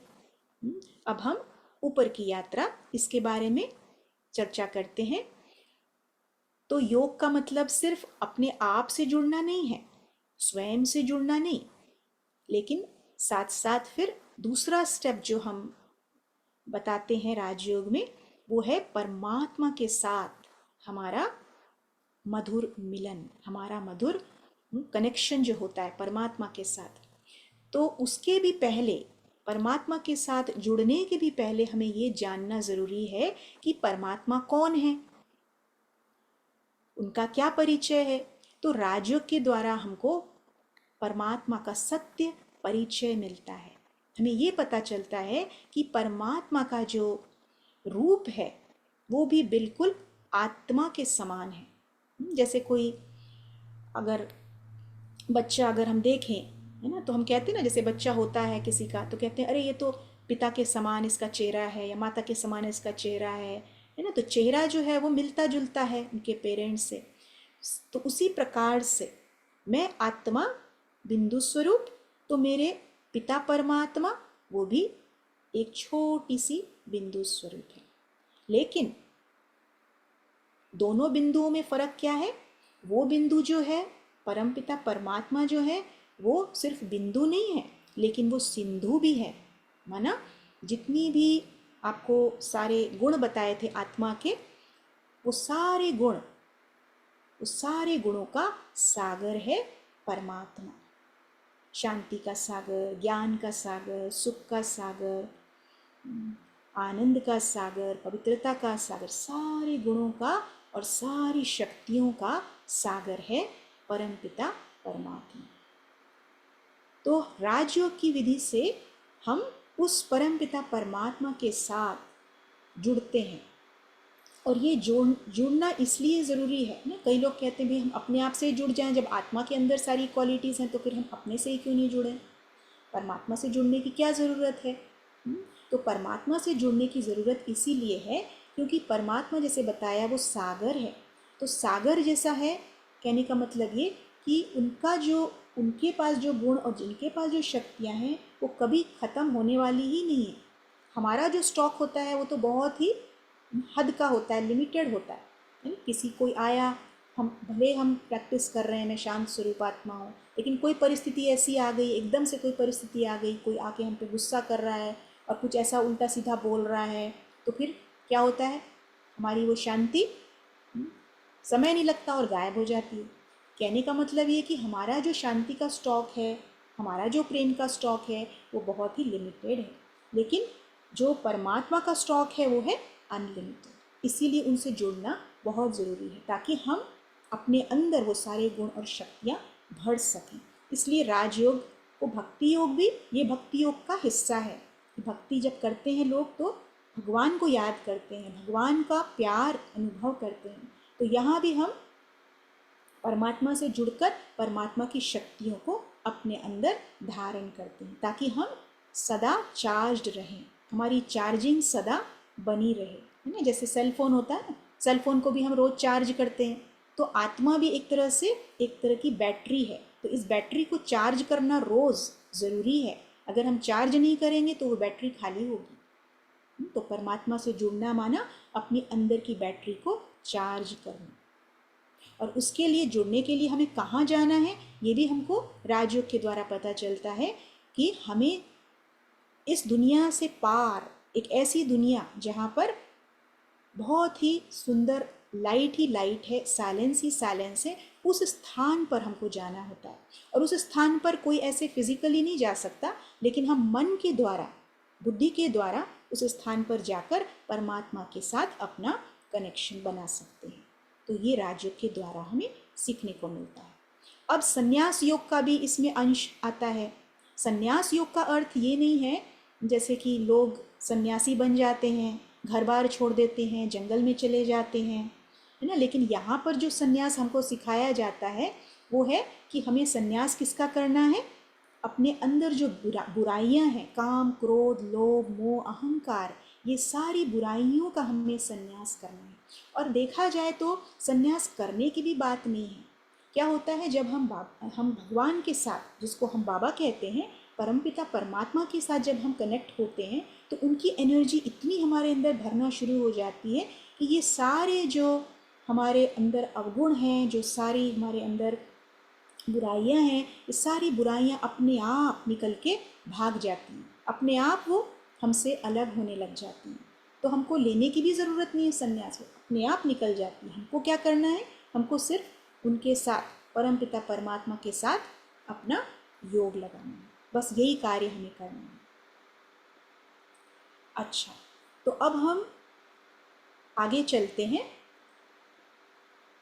अब हम ऊपर की यात्रा इसके बारे में चर्चा करते हैं। तो योग का मतलब सिर्फ अपने आप से जुड़ना नहीं है, स्वयं से जुड़ना नहीं, लेकिन साथ साथ फिर दूसरा स्टेप जो हम बताते हैं राजयोग में, वो है परमात्मा के साथ हमारा मधुर मिलन, हमारा मधुर कनेक्शन जो होता है परमात्मा के साथ। तो उसके भी पहले, परमात्मा के साथ जुड़ने के भी पहले हमें ये जानना ज़रूरी है कि परमात्मा कौन है, उनका क्या परिचय है। तो राजयोग के द्वारा हमको परमात्मा का सत्य परिचय मिलता है। हमें ये पता चलता है कि परमात्मा का जो रूप है वो भी बिल्कुल आत्मा के समान है। जैसे कोई अगर बच्चा अगर हम देखें, है ना, तो हम कहते हैं ना, जैसे बच्चा होता है किसी का तो कहते हैं अरे ये तो पिता के समान इसका चेहरा है या माता के समान इसका चेहरा है ना। तो चेहरा जो है वो मिलता जुलता है उनके पेरेंट्स से। तो उसी प्रकार से मैं आत्मा बिंदु स्वरूप, तो मेरे पिता परमात्मा वो भी एक छोटी सी बिंदु स्वरूप है। लेकिन दोनों बिंदुओं में फर्क क्या है? वो बिंदु जो है परमपिता परमात्मा जो है वो सिर्फ बिंदु नहीं है, लेकिन वो सिंधु भी है। माना जितनी भी आपको सारे गुण बताए थे आत्मा के, वो सारे गुण, उस सारे गुणों का सागर है परमात्मा। शांति का सागर, ज्ञान का सागर, सुख का सागर, आनंद का सागर, पवित्रता का सागर, सारे गुणों का और सारी शक्तियों का सागर है परमपिता परमात्मा। तो राजयोग की विधि से हम उस परमपिता परमात्मा के साथ जुड़ते हैं। और ये जुड़ना इसलिए ज़रूरी है ना। कई लोग कहते हैं भाई हम अपने आप से जुड़ जाएं, जब आत्मा के अंदर सारी क्वालिटीज़ हैं तो फिर हम अपने से ही क्यों नहीं जुड़ें? परमात्मा से जुड़ने की क्या ज़रूरत है? तो परमात्मा से जुड़ने की ज़रूरत इसीलिए है क्योंकि परमात्मा जैसे बताया वो सागर है। तो सागर जैसा है, कहने का मतलब ये कि उनका जो, उनके पास जो गुण और जिनके पास जो शक्तियाँ हैं वो कभी ख़त्म होने वाली ही नहीं है। हमारा जो स्टॉक होता है वो तो बहुत ही हद का होता है, लिमिटेड होता है। किसी कोई आया, हम भले हम प्रैक्टिस कर रहे हैं मैं शांत स्वरूपात्मा हूँ, लेकिन कोई परिस्थिति ऐसी आ गई, एकदम से कोई परिस्थिति आ गई, कोई आके हम पे गुस्सा कर रहा है और कुछ ऐसा उल्टा सीधा बोल रहा है, तो फिर क्या होता है? हमारी वो शांति समय नहीं लगता और गायब हो जाती है। कहने का मतलब ये कि हमारा जो शांति का स्टॉक है, हमारा जो प्रेम का स्टॉक है वो बहुत ही लिमिटेड है, लेकिन जो परमात्मा का स्टॉक है वो है अनलिमिटेड। इसीलिए उनसे जुड़ना बहुत ज़रूरी है ताकि हम अपने अंदर वो सारे गुण और शक्तियाँ भर सकें। इसलिए राजयोग को भक्ति योग भी, ये भक्ति योग का हिस्सा है। भक्ति जब करते हैं लोग तो भगवान को याद करते हैं, भगवान का प्यार अनुभव करते हैं। तो यहाँ भी हम परमात्मा से जुड़कर परमात्मा की शक्तियों को अपने अंदर धारण करते हैं ताकि हम सदा चार्ज्ड रहें, हमारी चार्जिंग सदा बनी रहे, है ना। जैसे सेल फोन होता है ना, सेल फोन को भी हम रोज़ चार्ज करते हैं, तो आत्मा भी एक तरह से एक तरह की बैटरी है। तो इस बैटरी को चार्ज करना रोज़ ज़रूरी है। अगर हम चार्ज नहीं करेंगे तो वो बैटरी खाली होगी। तो परमात्मा से जुड़ना माना अपनी अंदर की बैटरी को चार्ज करना। और उसके लिए, जुड़ने के लिए हमें कहाँ जाना है ये भी हमको राजयोग के द्वारा पता चलता है कि हमें इस दुनिया से पार, एक ऐसी दुनिया जहाँ पर बहुत ही सुंदर लाइट ही लाइट है, साइलेंस ही साइलेंस है, उस स्थान पर हमको जाना होता है। और उस स्थान पर कोई ऐसे फिजिकली नहीं जा सकता, लेकिन हम मन के द्वारा, बुद्धि के द्वारा उस स्थान पर जाकर परमात्मा के साथ अपना कनेक्शन बना सकते हैं। तो ये राजयोग के द्वारा हमें सीखने को मिलता है। अब संन्यास योग का भी इसमें अंश आता है। संन्यास योग का अर्थ ये नहीं है जैसे कि लोग सन्यासी बन जाते हैं, घर बार छोड़ देते हैं, जंगल में चले जाते हैं, है ना। लेकिन यहाँ पर जो संन्यास हमको सिखाया जाता है वो है कि हमें संन्यास किसका करना है? अपने अंदर जो बुराइयाँ हैं, काम, क्रोध, लोभ, मोह, अहंकार, ये सारी बुराइयों का हमें संन्यास करना है। और देखा जाए तो संन्यास करने की भी बात नहीं है, क्या होता है जब हम भगवान के साथ, जिसको हम बाबा कहते हैं, परमपिता परमात्मा के साथ जब हम कनेक्ट होते हैं तो उनकी एनर्जी इतनी हमारे अंदर भरना शुरू हो जाती है कि ये सारे जो हमारे अंदर अवगुण हैं, जो सारी हमारे अंदर बुराइयां हैं, ये सारी बुराइयां अपने आप निकल के भाग जाती हैं, अपने आप वो हमसे अलग होने लग जाती हैं। तो हमको लेने की भी ज़रूरत नहीं है संन्यास, वो अपने आप निकल जाती है। हमको क्या करना है? हमको सिर्फ उनके साथ, परमपिता परमात्मा के साथ अपना योग लगाना है, बस यही कार्य हमें करना है। अच्छा, तो अब हम आगे चलते हैं।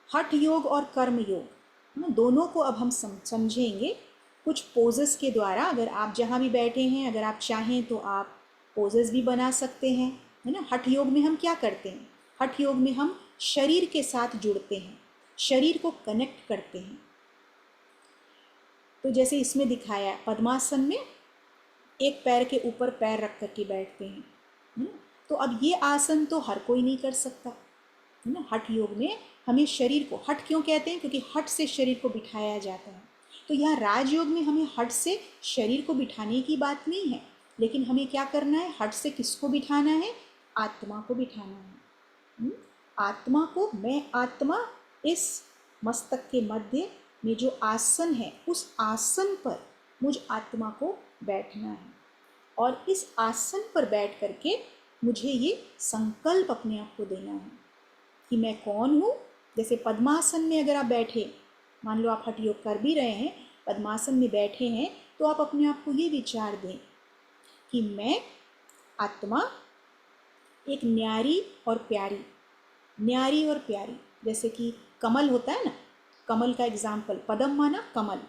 हठ योग और कर्म योग, दोनों को अब हम समझेंगे कुछ पोजेस के द्वारा। अगर आप जहाँ भी बैठे हैं, अगर आप चाहें तो आप पोजेस भी बना सकते हैं, है ना। हठ योग में हम क्या करते हैं? हठ योग में हम शरीर के साथ जुड़ते हैं, शरीर को कनेक्ट करते हैं। तो जैसे इसमें दिखाया, पद्मासन में एक पैर के ऊपर पैर रख करके बैठते हैं, है ना। तो अब ये आसन तो हर कोई नहीं कर सकता, है ना। हठ योग में हमें शरीर को, हठ क्यों कहते हैं? क्योंकि हठ से शरीर को बिठाया जाता है। तो यहाँ राजयोग में हमें हठ से शरीर को बिठाने की बात नहीं है, लेकिन हमें क्या करना है? हठ से किसको बिठाना है? आत्मा को बिठाना है। आत्मा को, मैं आत्मा, इस मस्तक के मध्य में जो आसन है, उस आसन पर मुझ आत्मा को बैठना है। और इस आसन पर बैठ करके मुझे ये संकल्प अपने आप को देना है कि मैं कौन हूँ। जैसे पद्मासन में अगर आप बैठे, मान लो आप हठ योग कर भी रहे हैं, पद्मासन में बैठे हैं, तो आप अपने आप को ये विचार दें कि मैं आत्मा एक न्यारी और प्यारी, न्यारी और प्यारी। जैसे कि कमल होता है ना, कमल का एग्जाम्पल, पदम माना कमल।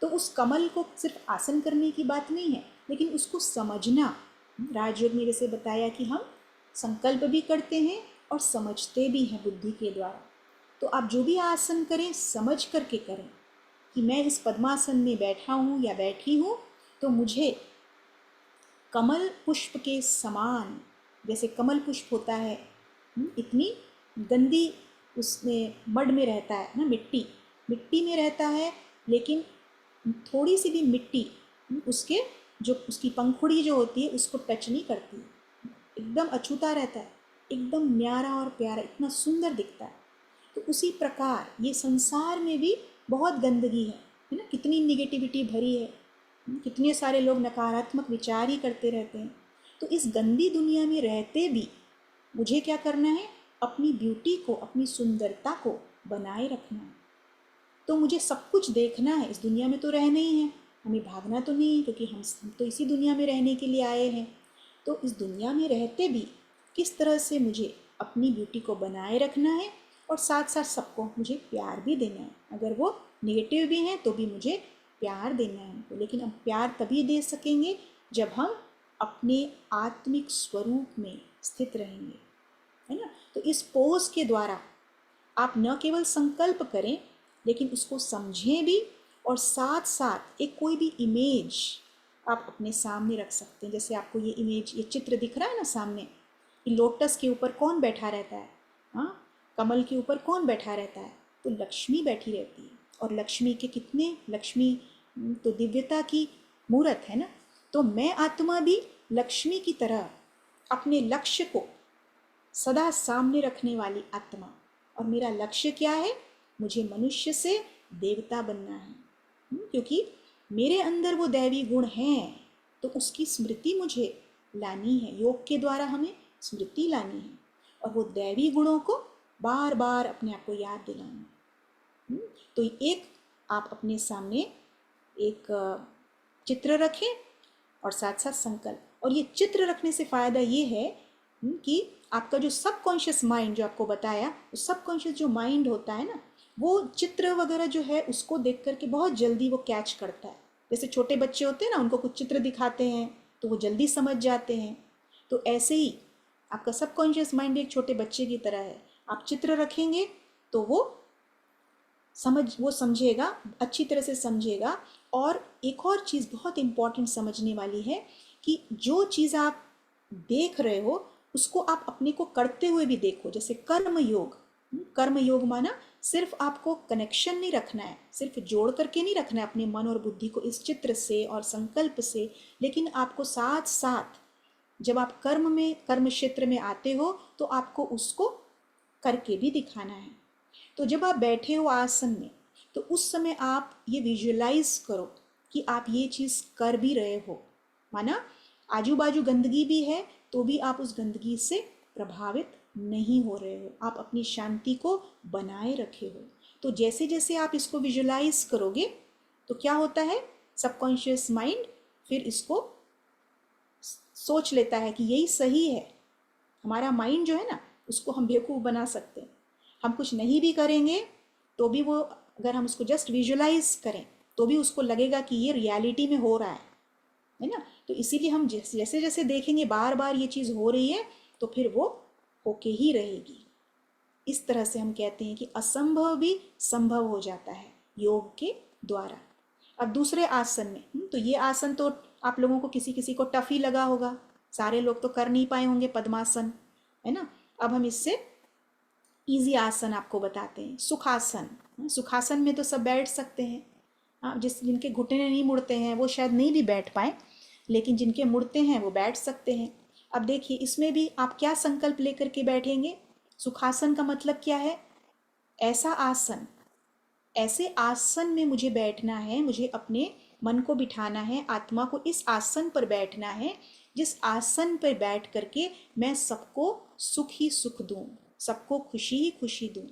तो उस कमल को सिर्फ आसन करने की बात नहीं है, लेकिन उसको समझना। राजयोग में जैसे बताया कि हम संकल्प भी करते हैं और समझते भी हैं बुद्धि के द्वारा। तो आप जो भी आसन करें, समझ करके करें कि मैं इस पद्मासन में बैठा हूँ या बैठी हूँ, तो मुझे कमल पुष्प के समान, जैसे कमल पुष्प होता है, इतनी गंदी उसमें मड में रहता है ना, मिट्टी मिट्टी में रहता है, लेकिन थोड़ी सी भी मिट्टी उसके, जो उसकी पंखुड़ी जो होती है, उसको टच नहीं करती, एकदम अछूता रहता है, एकदम न्यारा और प्यारा, इतना सुंदर दिखता है। तो उसी प्रकार ये संसार में भी बहुत गंदगी है ना, कितनी निगेटिविटी भरी है, कितने सारे लोग नकारात्मक विचार ही करते रहते हैं। तो इस गंदी दुनिया में रहते भी मुझे क्या करना है? अपनी ब्यूटी को, अपनी सुंदरता को बनाए रखना है। तो मुझे सब कुछ देखना है, इस दुनिया में तो रहना ही है, हमें भागना तो नहीं है, क्योंकि हम तो इसी दुनिया में रहने के लिए आए हैं। तो इस दुनिया में रहते भी किस तरह से मुझे अपनी ब्यूटी को बनाए रखना है, और साथ साथ सबको मुझे प्यार भी देना है। अगर वो नेगेटिव भी हैं तो भी मुझे प्यार देना है उनको। लेकिन अब प्यार तभी दे सकेंगे जब हम अपने आत्मिक स्वरूप में स्थित रहेंगे, है ना। तो इस पोज के द्वारा आप न केवल संकल्प करें, लेकिन उसको समझें भी, और साथ साथ एक कोई भी इमेज आप अपने सामने रख सकते हैं। जैसे आपको ये इमेज, ये चित्र दिख रहा है ना सामने, कि लोटस के ऊपर कौन बैठा रहता है? हाँ, कमल के ऊपर कौन बैठा रहता है? तो लक्ष्मी बैठी रहती है। और लक्ष्मी के कितने, लक्ष्मी तो दिव्यता की मूर्त है ना। तो मैं आत्मा भी लक्ष्मी की तरह अपने लक्ष्य को सदा सामने रखने वाली आत्मा। और मेरा लक्ष्य क्या है? मुझे मनुष्य से देवता बनना है, क्योंकि मेरे अंदर वो दैवी गुण हैं, तो उसकी स्मृति मुझे लानी है। योग के द्वारा हमें स्मृति लानी है, और वो दैवी गुणों को बार बार अपने आप को याद दिलाना है। तो एक आप अपने सामने एक चित्र रखें, और साथ साथ संकल्प। और ये चित्र रखने से फ़ायदा ये है कि आपका जो सबकॉन्शियस माइंड, जो आपको बताया, वो सबकॉन्शियस जो माइंड होता है ना, वो चित्र वगैरह जो है उसको देख करके बहुत जल्दी वो कैच करता है। जैसे छोटे बच्चे होते हैं ना, उनको कुछ चित्र दिखाते हैं तो वो जल्दी समझ जाते हैं। तो ऐसे ही आपका सबकॉन्शियस माइंड एक छोटे बच्चे की तरह है। आप चित्र रखेंगे तो वो समझेगा, अच्छी तरह से समझेगा। और एक और चीज़ बहुत इम्पॉर्टेंट समझने वाली है कि जो चीज़ आप देख रहे हो उसको आप अपने को करते हुए भी देखो। जैसे कर्म योग, कर्म योग माना सिर्फ आपको कनेक्शन नहीं रखना है, सिर्फ जोड़ करके नहीं रखना है अपने मन और बुद्धि को इस चित्र से और संकल्प से, लेकिन आपको साथ साथ जब आप कर्म क्षेत्र में आते हो तो आपको उसको करके भी दिखाना है। तो जब आप बैठे हो आसन में तो उस समय आप ये विजुअलाइज करो कि आप ये चीज़ कर भी रहे हो। माना आजू बाजू गंदगी भी है तो भी आप उस गंदगी से प्रभावित नहीं हो रहे हो, आप अपनी शांति को बनाए रखे हो। तो जैसे जैसे आप इसको विजुअलाइज करोगे तो क्या होता है, सबकॉन्शियस माइंड फिर इसको सोच लेता है कि यही सही है। हमारा माइंड जो है ना, उसको हम बेवकूफ़ बना सकते हैं। हम कुछ नहीं भी करेंगे तो भी वो, अगर हम उसको जस्ट विजुअलाइज करें तो भी उसको लगेगा कि ये रियलिटी में हो रहा है ना। तो इसीलिए हम जैसे जैसे देखेंगे बार बार ये चीज़ हो रही है तो फिर वो होके ही रहेगी। इस तरह से हम कहते हैं कि असंभव भी संभव हो जाता है योग के द्वारा। अब दूसरे आसन में, तो ये आसन तो आप लोगों को किसी किसी को टफ ही लगा होगा, सारे लोग तो कर नहीं पाए होंगे पद्मासन, है ना। अब हम इससे इजी आसन आपको बताते हैं, सुखासन। सुखासन में तो सब बैठ सकते हैं। हाँ, जिनके घुटने नहीं मुड़ते हैं वो शायद नहीं भी बैठ पाए, लेकिन जिनके मुड़ते हैं वो बैठ सकते हैं। अब देखिए इसमें भी आप क्या संकल्प लेकर के बैठेंगे। सुखासन का मतलब क्या है, ऐसा आसन, ऐसे आसन में मुझे बैठना है, मुझे अपने मन को बिठाना है, आत्मा को इस आसन पर बैठना है जिस आसन पर बैठ करके मैं सबको सुख ही सुख दूं, सबको खुशी ही खुशी दूं।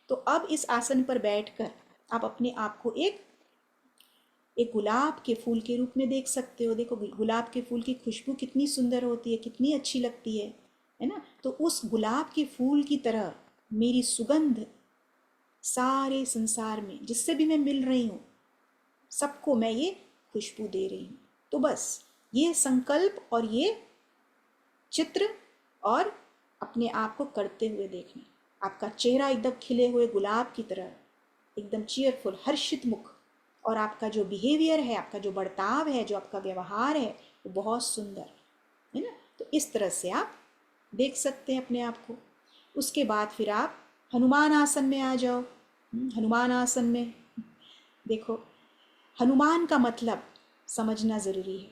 तो अब इस आसन पर बैठकर आप अपने आप को एक गुलाब के फूल के रूप में देख सकते हो। देखो गुलाब के फूल की खुशबू कितनी सुंदर होती है, कितनी अच्छी लगती है ना। तो उस गुलाब के फूल की तरह मेरी सुगंध सारे संसार में जिससे भी मैं मिल रही हूँ सबको मैं ये खुशबू दे रही हूँ। तो बस ये संकल्प और ये चित्र और अपने आप को करते हुए देखना, आपका चेहरा एकदम खिले हुए गुलाब की तरह, एकदम चीयरफुल, हर्षित मुख, और आपका जो बिहेवियर है, आपका जो बर्ताव है, जो आपका व्यवहार है वो बहुत सुंदर है ना। तो इस तरह से आप देख सकते हैं अपने आप को। उसके बाद फिर आप हनुमान आसन में आ जाओ। हनुमान आसन में देखो, हनुमान का मतलब समझना ज़रूरी है।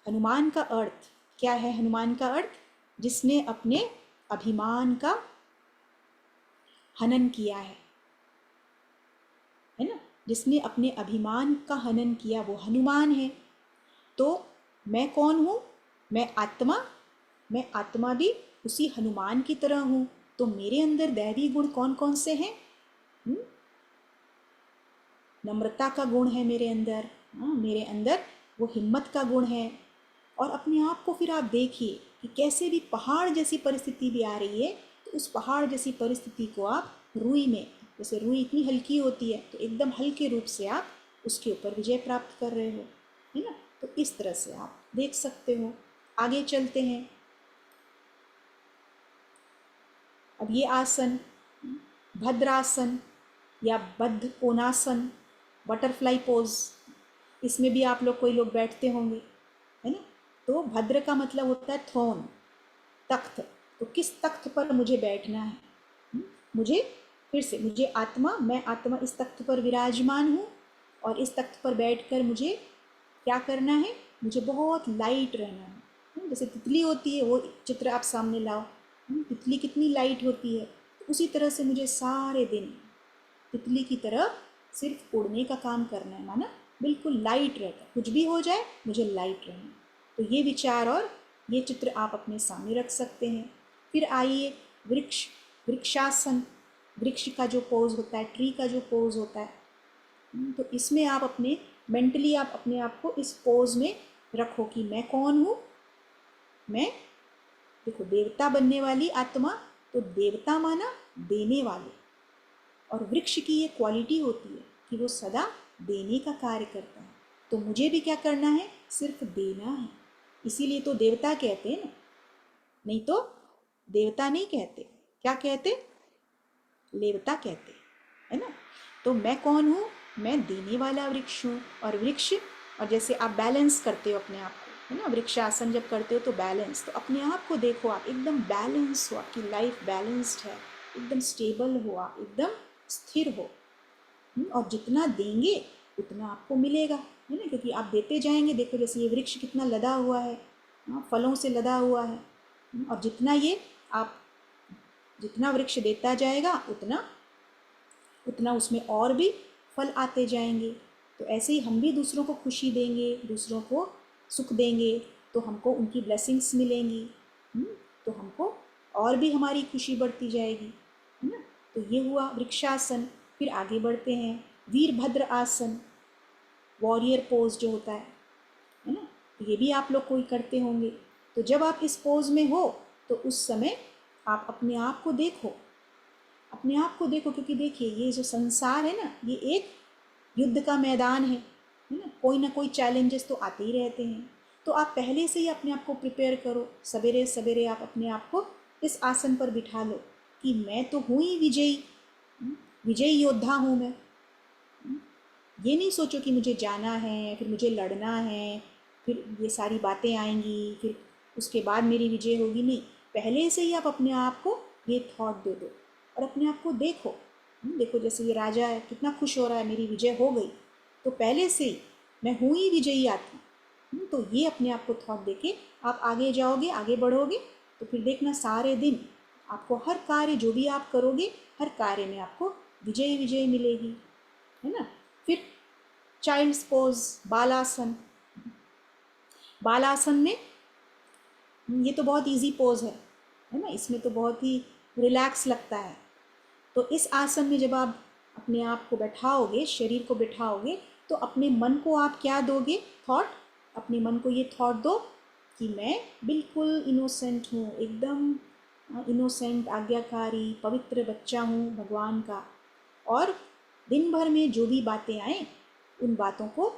हनुमान का अर्थ क्या है, हनुमान का अर्थ जिसने अपने अभिमान का हनन किया है ना, जिसने अपने अभिमान का हनन किया वो हनुमान है। तो मैं कौन हूँ, मैं आत्मा भी उसी हनुमान की तरह हूँ। तो मेरे अंदर दैवी गुण कौन कौन से हैं, नम्रता का गुण है मेरे अंदर, मेरे अंदर वो हिम्मत का गुण है। और अपने आप को फिर आप देखिए कि कैसे भी पहाड़ जैसी परिस्थिति भी आ रही है तो उस पहाड़ जैसी परिस्थिति को आप रुई में, जैसे रुई इतनी हल्की होती है तो एकदम हल्के रूप से आप उसके ऊपर विजय प्राप्त कर रहे हो, है ना। तो इस तरह से आप देख सकते हो। आगे चलते हैं। अब ये आसन भद्रासन या बद्ध कोणासन, बटरफ्लाई पोज, इसमें भी आप लोग, कोई लोग बैठते होंगे, है ना। तो भद्र का मतलब होता है थ्रोन, तख्त। तो किस तख्त पर मुझे बैठना है, मुझे फिर से, मुझे आत्मा, मैं आत्मा इस तख्त पर विराजमान हूँ और इस तख्त पर बैठकर मुझे क्या करना है, मुझे बहुत लाइट रहना है। जैसे तितली होती है, वो चित्र आप सामने लाओ, तितली कितनी लाइट होती है, तो उसी तरह से मुझे सारे दिन तितली की तरह सिर्फ उड़ने का काम करना है। माना बिल्कुल लाइट रहता, कुछ भी हो जाए मुझे लाइट रहना। तो ये विचार और ये चित्र आप अपने सामने रख सकते हैं। फिर आइए वृक्षासन, वृक्ष का जो पोज होता है, ट्री का जो पोज होता है, तो इसमें आप अपने मेंटली आप अपने आप को इस पोज में रखो कि मैं कौन हूँ। मैं देखो देवता बनने वाली आत्मा, तो देवता माना देने वाले, और वृक्ष की ये क्वालिटी होती है कि वो सदा देने का कार्य करता है। तो मुझे भी क्या करना है, सिर्फ देना है। इसीलिए तो देवता कहते हैं ना, नहीं तो देवता नहीं कहते, क्या कहते, लेवता कहते, है ना। तो मैं कौन हूँ, मैं देने वाला वृक्ष हूँ। और वृक्ष, और जैसे आप बैलेंस करते हो अपने आप को, है ना, वृक्षासन जब करते हो तो बैलेंस, तो अपने आप को देखो आप एकदम बैलेंस हो, आपकी लाइफ बैलेंस्ड है, एकदम स्टेबल हुआ, एकदम स्थिर हो। और जितना देंगे उतना आपको मिलेगा, है ना, क्योंकि आप देते जाएंगे। देखो जैसे ये वृक्ष कितना लदा हुआ है, फलों से लदा हुआ है। और जितना ये आप जितना वृक्ष देता जाएगा उतना उतना उसमें और भी फल आते जाएंगे। तो ऐसे ही हम भी दूसरों को खुशी देंगे, दूसरों को सुख देंगे, तो हमको उनकी ब्लेसिंग्स मिलेंगी। तो हमको और भी हमारी खुशी बढ़ती जाएगी, है ना। तो ये हुआ वृक्षासन। फिर आगे बढ़ते हैं, वीरभद्र आसन, वॉरियर पोज जो होता है ना। तो ये भी आप लोग कोई करते होंगे। तो जब आप इस पोज में हो तो उस समय आप अपने आप को देखो, अपने आप को देखो, क्योंकि देखिए ये जो संसार है ना, ये एक युद्ध का मैदान है ना कोई चैलेंजेस तो आते ही रहते हैं। तो आप पहले से ही अपने आप को प्रिपेयर करो, सवेरे सवेरे आप अपने आप को इस आसन पर बिठा लो कि मैं तो हूँ ही विजयी, विजयी योद्धा हूँ मैं। ये नहीं सोचो कि मुझे जाना है, फिर मुझे लड़ना है, फिर ये सारी बातें आएंगी, फिर उसके बाद मेरी विजय होगी। नहीं, पहले से ही आप अपने आप को ये थॉट दे दो और अपने आप को देखो। देखो जैसे ये राजा है, कितना खुश हो रहा है, मेरी विजय हो गई। तो पहले से ही मैं हूँ ही विजयी आत्मा। तो ये अपने आप को थॉट देके आप आगे जाओगे, आगे बढ़ोगे। तो फिर देखना सारे दिन आपको हर कार्य जो भी आप करोगे, हर कार्य में आपको विजय विजय मिलेगी, है ना। फिर चाइल्ड्स पोज, बालासन। बालासन में ये तो बहुत इजी पोज है ना, इसमें तो बहुत ही रिलैक्स लगता है। तो इस आसन में जब आप अपने आप को बैठाओगे, शरीर को बैठाओगे, तो अपने मन को आप क्या दोगे, थॉट। अपने मन को ये थॉट दो कि मैं बिल्कुल इनोसेंट हूँ, एकदम इनोसेंट, आज्ञाकारी, पवित्र बच्चा हूँ भगवान का। और दिन भर में जो भी बातें आए उन बातों को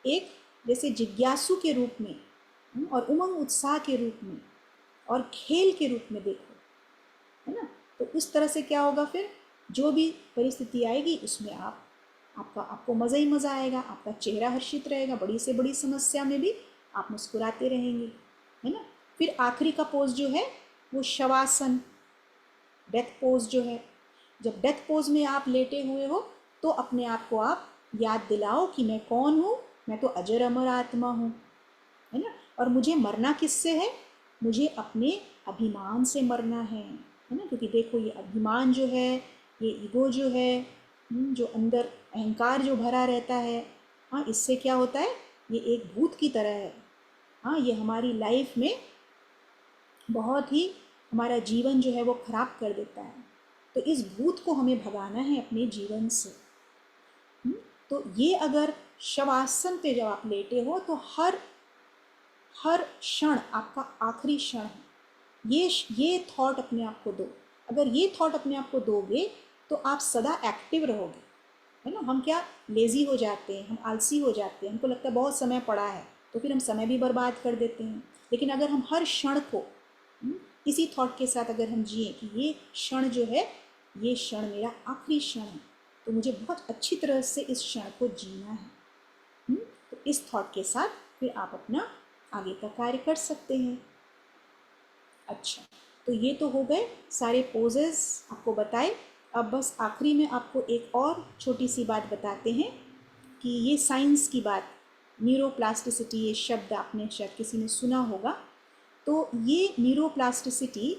एक जैसे जिज्ञासु के रूप में और उमंग उत्साह के रूप में और खेल के रूप में देखो, है ना। तो इस तरह से क्या होगा, फिर जो भी परिस्थिति आएगी उसमें आपको मज़ा ही मज़ा आएगा, आपका चेहरा हर्षित रहेगा, बड़ी से बड़ी समस्या में भी आप मुस्कुराते रहेंगे, है ना। फिर आखिरी का पोज जो है वो शवासन, डेथ पोज जो है। जब डेथ पोज में आप लेटे हुए हो तो अपने आप को आप याद दिलाओ कि मैं कौन हूँ, मैं तो अजर अमर आत्मा हूँ, है ना। और मुझे मरना किससे है, मुझे अपने अभिमान से मरना है ना। क्योंकि देखो ये अभिमान जो है, ये ईगो जो है, जो अंदर अहंकार जो भरा रहता है, हाँ, इससे क्या होता है, ये एक भूत की तरह है। हाँ, ये हमारी लाइफ में बहुत ही हमारा जीवन जो है वो खराब कर देता है। तो इस भूत को हमें भगाना है अपने जीवन से। तो ये अगर शवासन पे जब आप लेटे हो तो हर हर क्षण आपका आखिरी क्षण है। ये थॉट अपने आप को दो। अगर ये थॉट अपने आप को दोगे तो आप सदा एक्टिव रहोगे, है ना। हम क्या लेज़ी हो जाते हैं, हम आलसी हो जाते हैं, हमको लगता है बहुत समय पड़ा है, तो फिर हम समय भी बर्बाद कर देते हैं। लेकिन अगर हम हर क्षण को इसी थॉट के साथ अगर हम जिए कि ये क्षण जो है, ये क्षण मेरा आखिरी क्षण है, तो मुझे बहुत अच्छी तरह से इस क्षण को जीना है। तो इस थॉट के साथ फिर आप अपना आगे का कार्य कर सकते हैं। अच्छा, तो ये तो हो गए सारे पोजेस आपको बताए। अब बस आखिरी में आपको एक और छोटी सी बात बताते हैं कि ये साइंस की बात, न्यूरोप्लास्टिसिटी, ये शब्द आपने शायद किसी ने सुना होगा। तो ये न्यूरोप्लास्टिसिटी,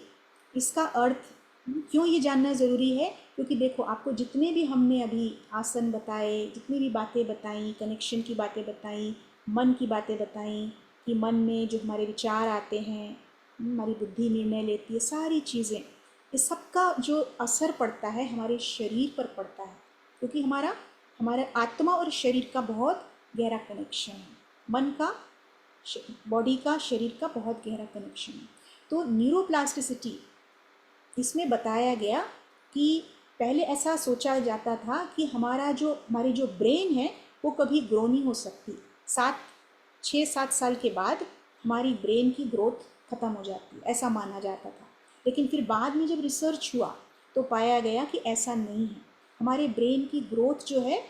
इसका अर्थ क्यों ये जानना ज़रूरी है, क्योंकि देखो आपको जितने भी हमने अभी आसन बताए, जितनी भी बातें बताई, कनेक्शन की बातें बताई, मन की बातें बताई कि मन में जो हमारे विचार आते हैं, हमारी बुद्धि निर्णय लेती है, सारी चीज़ें, इस सब का जो असर पड़ता है हमारे शरीर पर पड़ता है। क्योंकि हमारा आत्मा और शरीर का बहुत गहरा कनेक्शन है, मन का, बॉडी का, शरीर का बहुत गहरा कनेक्शन है। तो न्यूरोप्लास्टिसिटी, इसमें बताया गया कि पहले ऐसा सोचा जाता था कि हमारी जो ब्रेन है वो कभी ग्रो नहीं हो सकती। 6-7 साल के बाद हमारी ब्रेन की ग्रोथ ख़त्म हो जाती है, ऐसा माना जाता था। लेकिन फिर बाद में जब रिसर्च हुआ तो पाया गया कि ऐसा नहीं है। हमारे ब्रेन की ग्रोथ जो है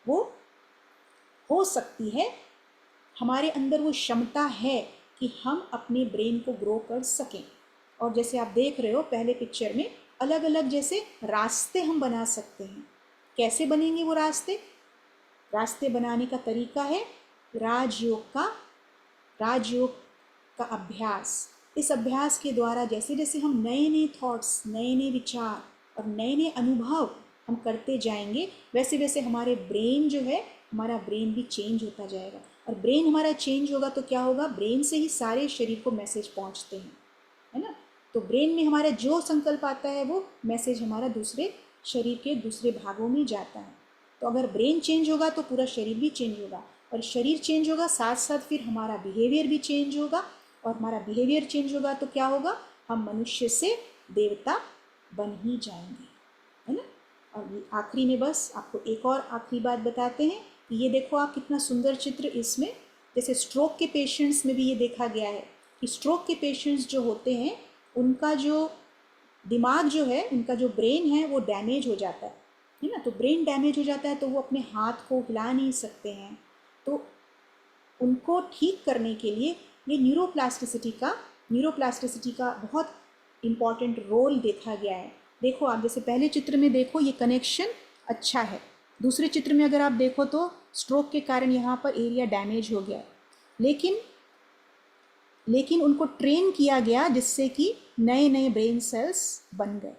वो हो सकती है, हमारे अंदर वो क्षमता है कि हम अपने ब्रेन को ग्रो कर सकें। और जैसे आप देख रहे हो पहले पिक्चर में अलग अलग जैसे रास्ते हम बना सकते हैं। कैसे बनेंगे वो रास्ते? रास्ते बनाने का तरीका है राजयोग का अभ्यास। इस अभ्यास के द्वारा जैसे जैसे हम नए नए थॉट्स, नए नए विचार और नए नए अनुभव हम करते जाएंगे, वैसे वैसे हमारे ब्रेन जो है, हमारा ब्रेन भी चेंज होता जाएगा। और ब्रेन हमारा चेंज होगा तो क्या होगा? ब्रेन से ही सारे शरीर को मैसेज पहुंचते हैं, है ना। तो ब्रेन में हमारा जो संकल्प आता है वो मैसेज हमारा दूसरे शरीर के दूसरे भागों में जाता है। तो अगर ब्रेन चेंज होगा तो पूरा शरीर भी चेंज होगा, और शरीर चेंज होगा साथ साथ फिर हमारा बिहेवियर भी चेंज होगा, और हमारा बिहेवियर चेंज होगा तो क्या होगा? हम मनुष्य से देवता बन ही जाएंगे, है ना। और ये आखिरी में बस आपको एक और आखिरी बात बताते हैं कि ये देखो आप, कितना सुंदर चित्र इसमें, जैसे स्ट्रोक के पेशेंट्स में भी ये देखा गया है कि स्ट्रोक के पेशेंट्स जो होते हैं, उनका जो दिमाग जो है, उनका जो ब्रेन है वो डैमेज हो जाता है ना। तो ब्रेन डैमेज हो जाता है तो वो अपने हाथ को हिला नहीं सकते हैं। तो उनको ठीक करने के लिए ये न्यूरोप्लास्टिसिटी का बहुत इम्पॉर्टेंट रोल देखा गया है। देखो आप, जैसे पहले चित्र में देखो ये कनेक्शन अच्छा है, दूसरे चित्र में अगर आप देखो तो स्ट्रोक के कारण यहाँ पर एरिया डैमेज हो गया, लेकिन लेकिन उनको ट्रेन किया गया जिससे कि नए नए ब्रेन सेल्स बन गए,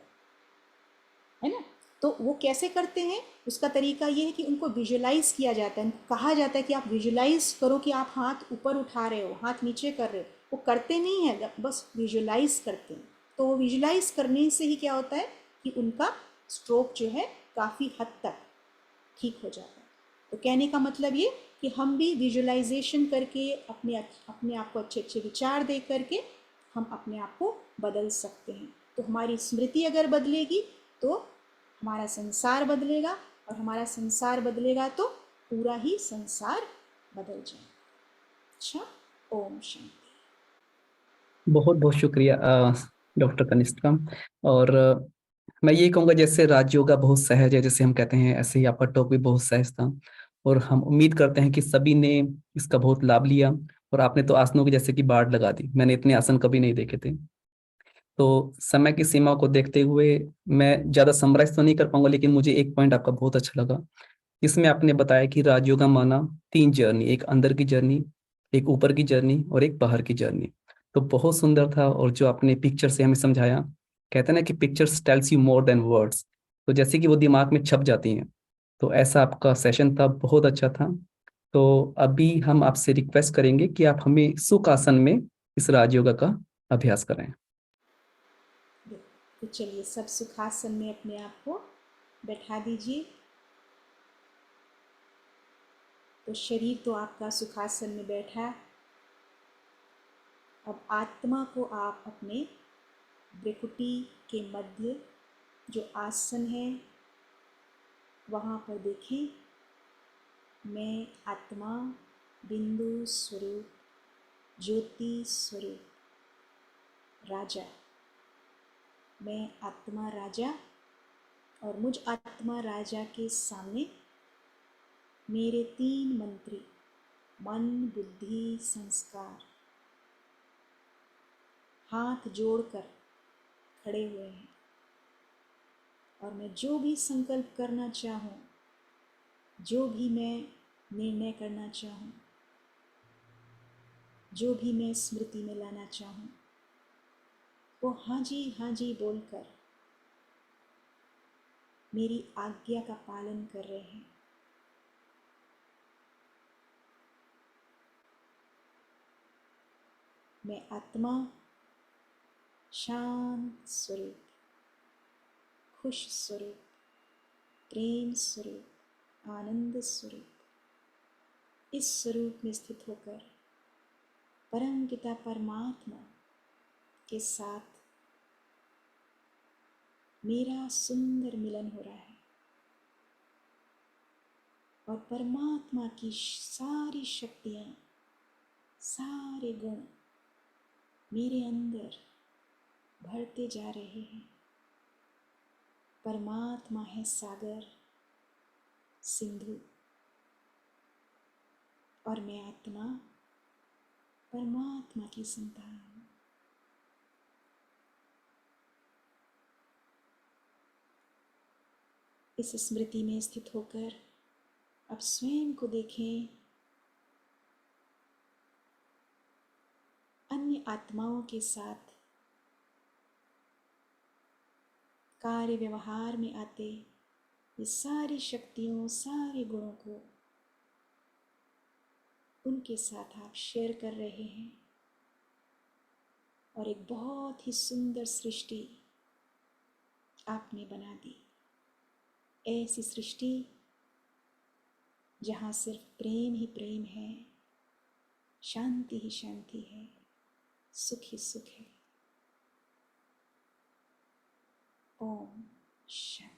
है ना। तो वो कैसे करते हैं? उसका तरीका ये है कि उनको विजुलाइज किया जाता है, उनको कहा जाता है कि आप विजुलाइज करो कि आप हाथ ऊपर उठा रहे हो, हाथ नीचे कर रहे हो। वो करते नहीं है, बस विजुलाइज करते हैं। तो वो विजुलाइज करने से ही क्या होता है कि उनका स्ट्रोक जो है काफ़ी हद तक ठीक हो जाता है। तो कहने का मतलब ये कि हम भी विजुलाइजेशन करके अपने आप को अच्छे अच्छे विचार दे करके हम अपने आप को बदल सकते हैं। तो हमारी स्मृति अगर बदलेगी तो हमारा संसार बदलेगा, और हमारा संसार बदलेगा तो पूरा ही संसार बदल जाएगा। अच्छा, ओम शांति। बहुत बहुत शुक्रिया डॉक्टर कनिष्ठा। और मैं ये कहूँगा, जैसे राजयोगा बहुत सहज है, जैसे हम कहते हैं, ऐसे ही आपका टॉक भी बहुत सहज था। और हम उम्मीद करते हैं कि सभी ने इसका बहुत लाभ लिया। और आपने तो आसनों की जैसे कि बाढ़ लगा दी, मैंने इतने आसन कभी नहीं देखे थे। तो समय की सीमा को देखते हुए मैं ज्यादा समराइज तो नहीं कर पाऊंगा, लेकिन मुझे एक पॉइंट आपका बहुत अच्छा लगा। इसमें आपने बताया कि राजयोगा माना 3 जर्नी, एक अंदर की जर्नी, एक ऊपर की जर्नी और एक बाहर की जर्नी। तो बहुत सुंदर था। और जो आपने पिक्चर से हमें समझाया, कहते हैं ना कि pictures tells you more than words, तो जैसे कि वो दिमाग में छप जाती हैं। तो ऐसा आपका सेशन था, बहुत अच्छा था। तो अभी हम आपसे रिक्वेस्ट करेंगे कि आप हमें सुख आसन में इस राजयोगा का अभ्यास कराएं। तो चलिए, सब सुखासन में अपने आप को बैठा दीजिए। तो शरीर तो आपका सुखासन में बैठा है। अब आत्मा को आप अपने भ्रुकुटी के मध्य जो आसन है वहाँ पर देखें। मैं आत्मा, बिंदु स्वरूप, ज्योति स्वरूप राजा, मैं आत्मा राजा, और मुझ आत्मा राजा के सामने मेरे 3 मंत्री मन, बुद्धि, संस्कार हाथ जोड़कर खड़े हुए हैं। और मैं जो भी संकल्प करना चाहूँ, जो भी मैं निर्णय करना चाहूँ, जो भी मैं स्मृति में लाना चाहूँ, वो हाँ जी बोलकर मेरी आज्ञा का पालन कर रहे हैं। मैं आत्मा शांत स्वरूप, खुश स्वरूप, प्रेम स्वरूप, आनंद स्वरूप, इस स्वरूप में स्थित होकर परम पिता परमात्मा के साथ मेरा सुंदर मिलन हो रहा है। और परमात्मा की सारी शक्तियाँ, सारे गुण मेरे अंदर भरते जा रहे हैं। परमात्मा है सागर, सिंधु, और मैं आत्मा परमात्मा की संतान हूँ। इस स्मृति में स्थित होकर अब स्वयं को देखें अन्य आत्माओं के साथ कार्य व्यवहार में आते ये सारी शक्तियों, सारे गुणों को उनके साथ आप शेयर कर रहे हैं और एक बहुत ही सुंदर सृष्टि आपने बना दी। ऐसी सृष्टि जहाँ सिर्फ प्रेम ही प्रेम है, शांति ही शांति है, सुख ही सुख है। ओम शांति।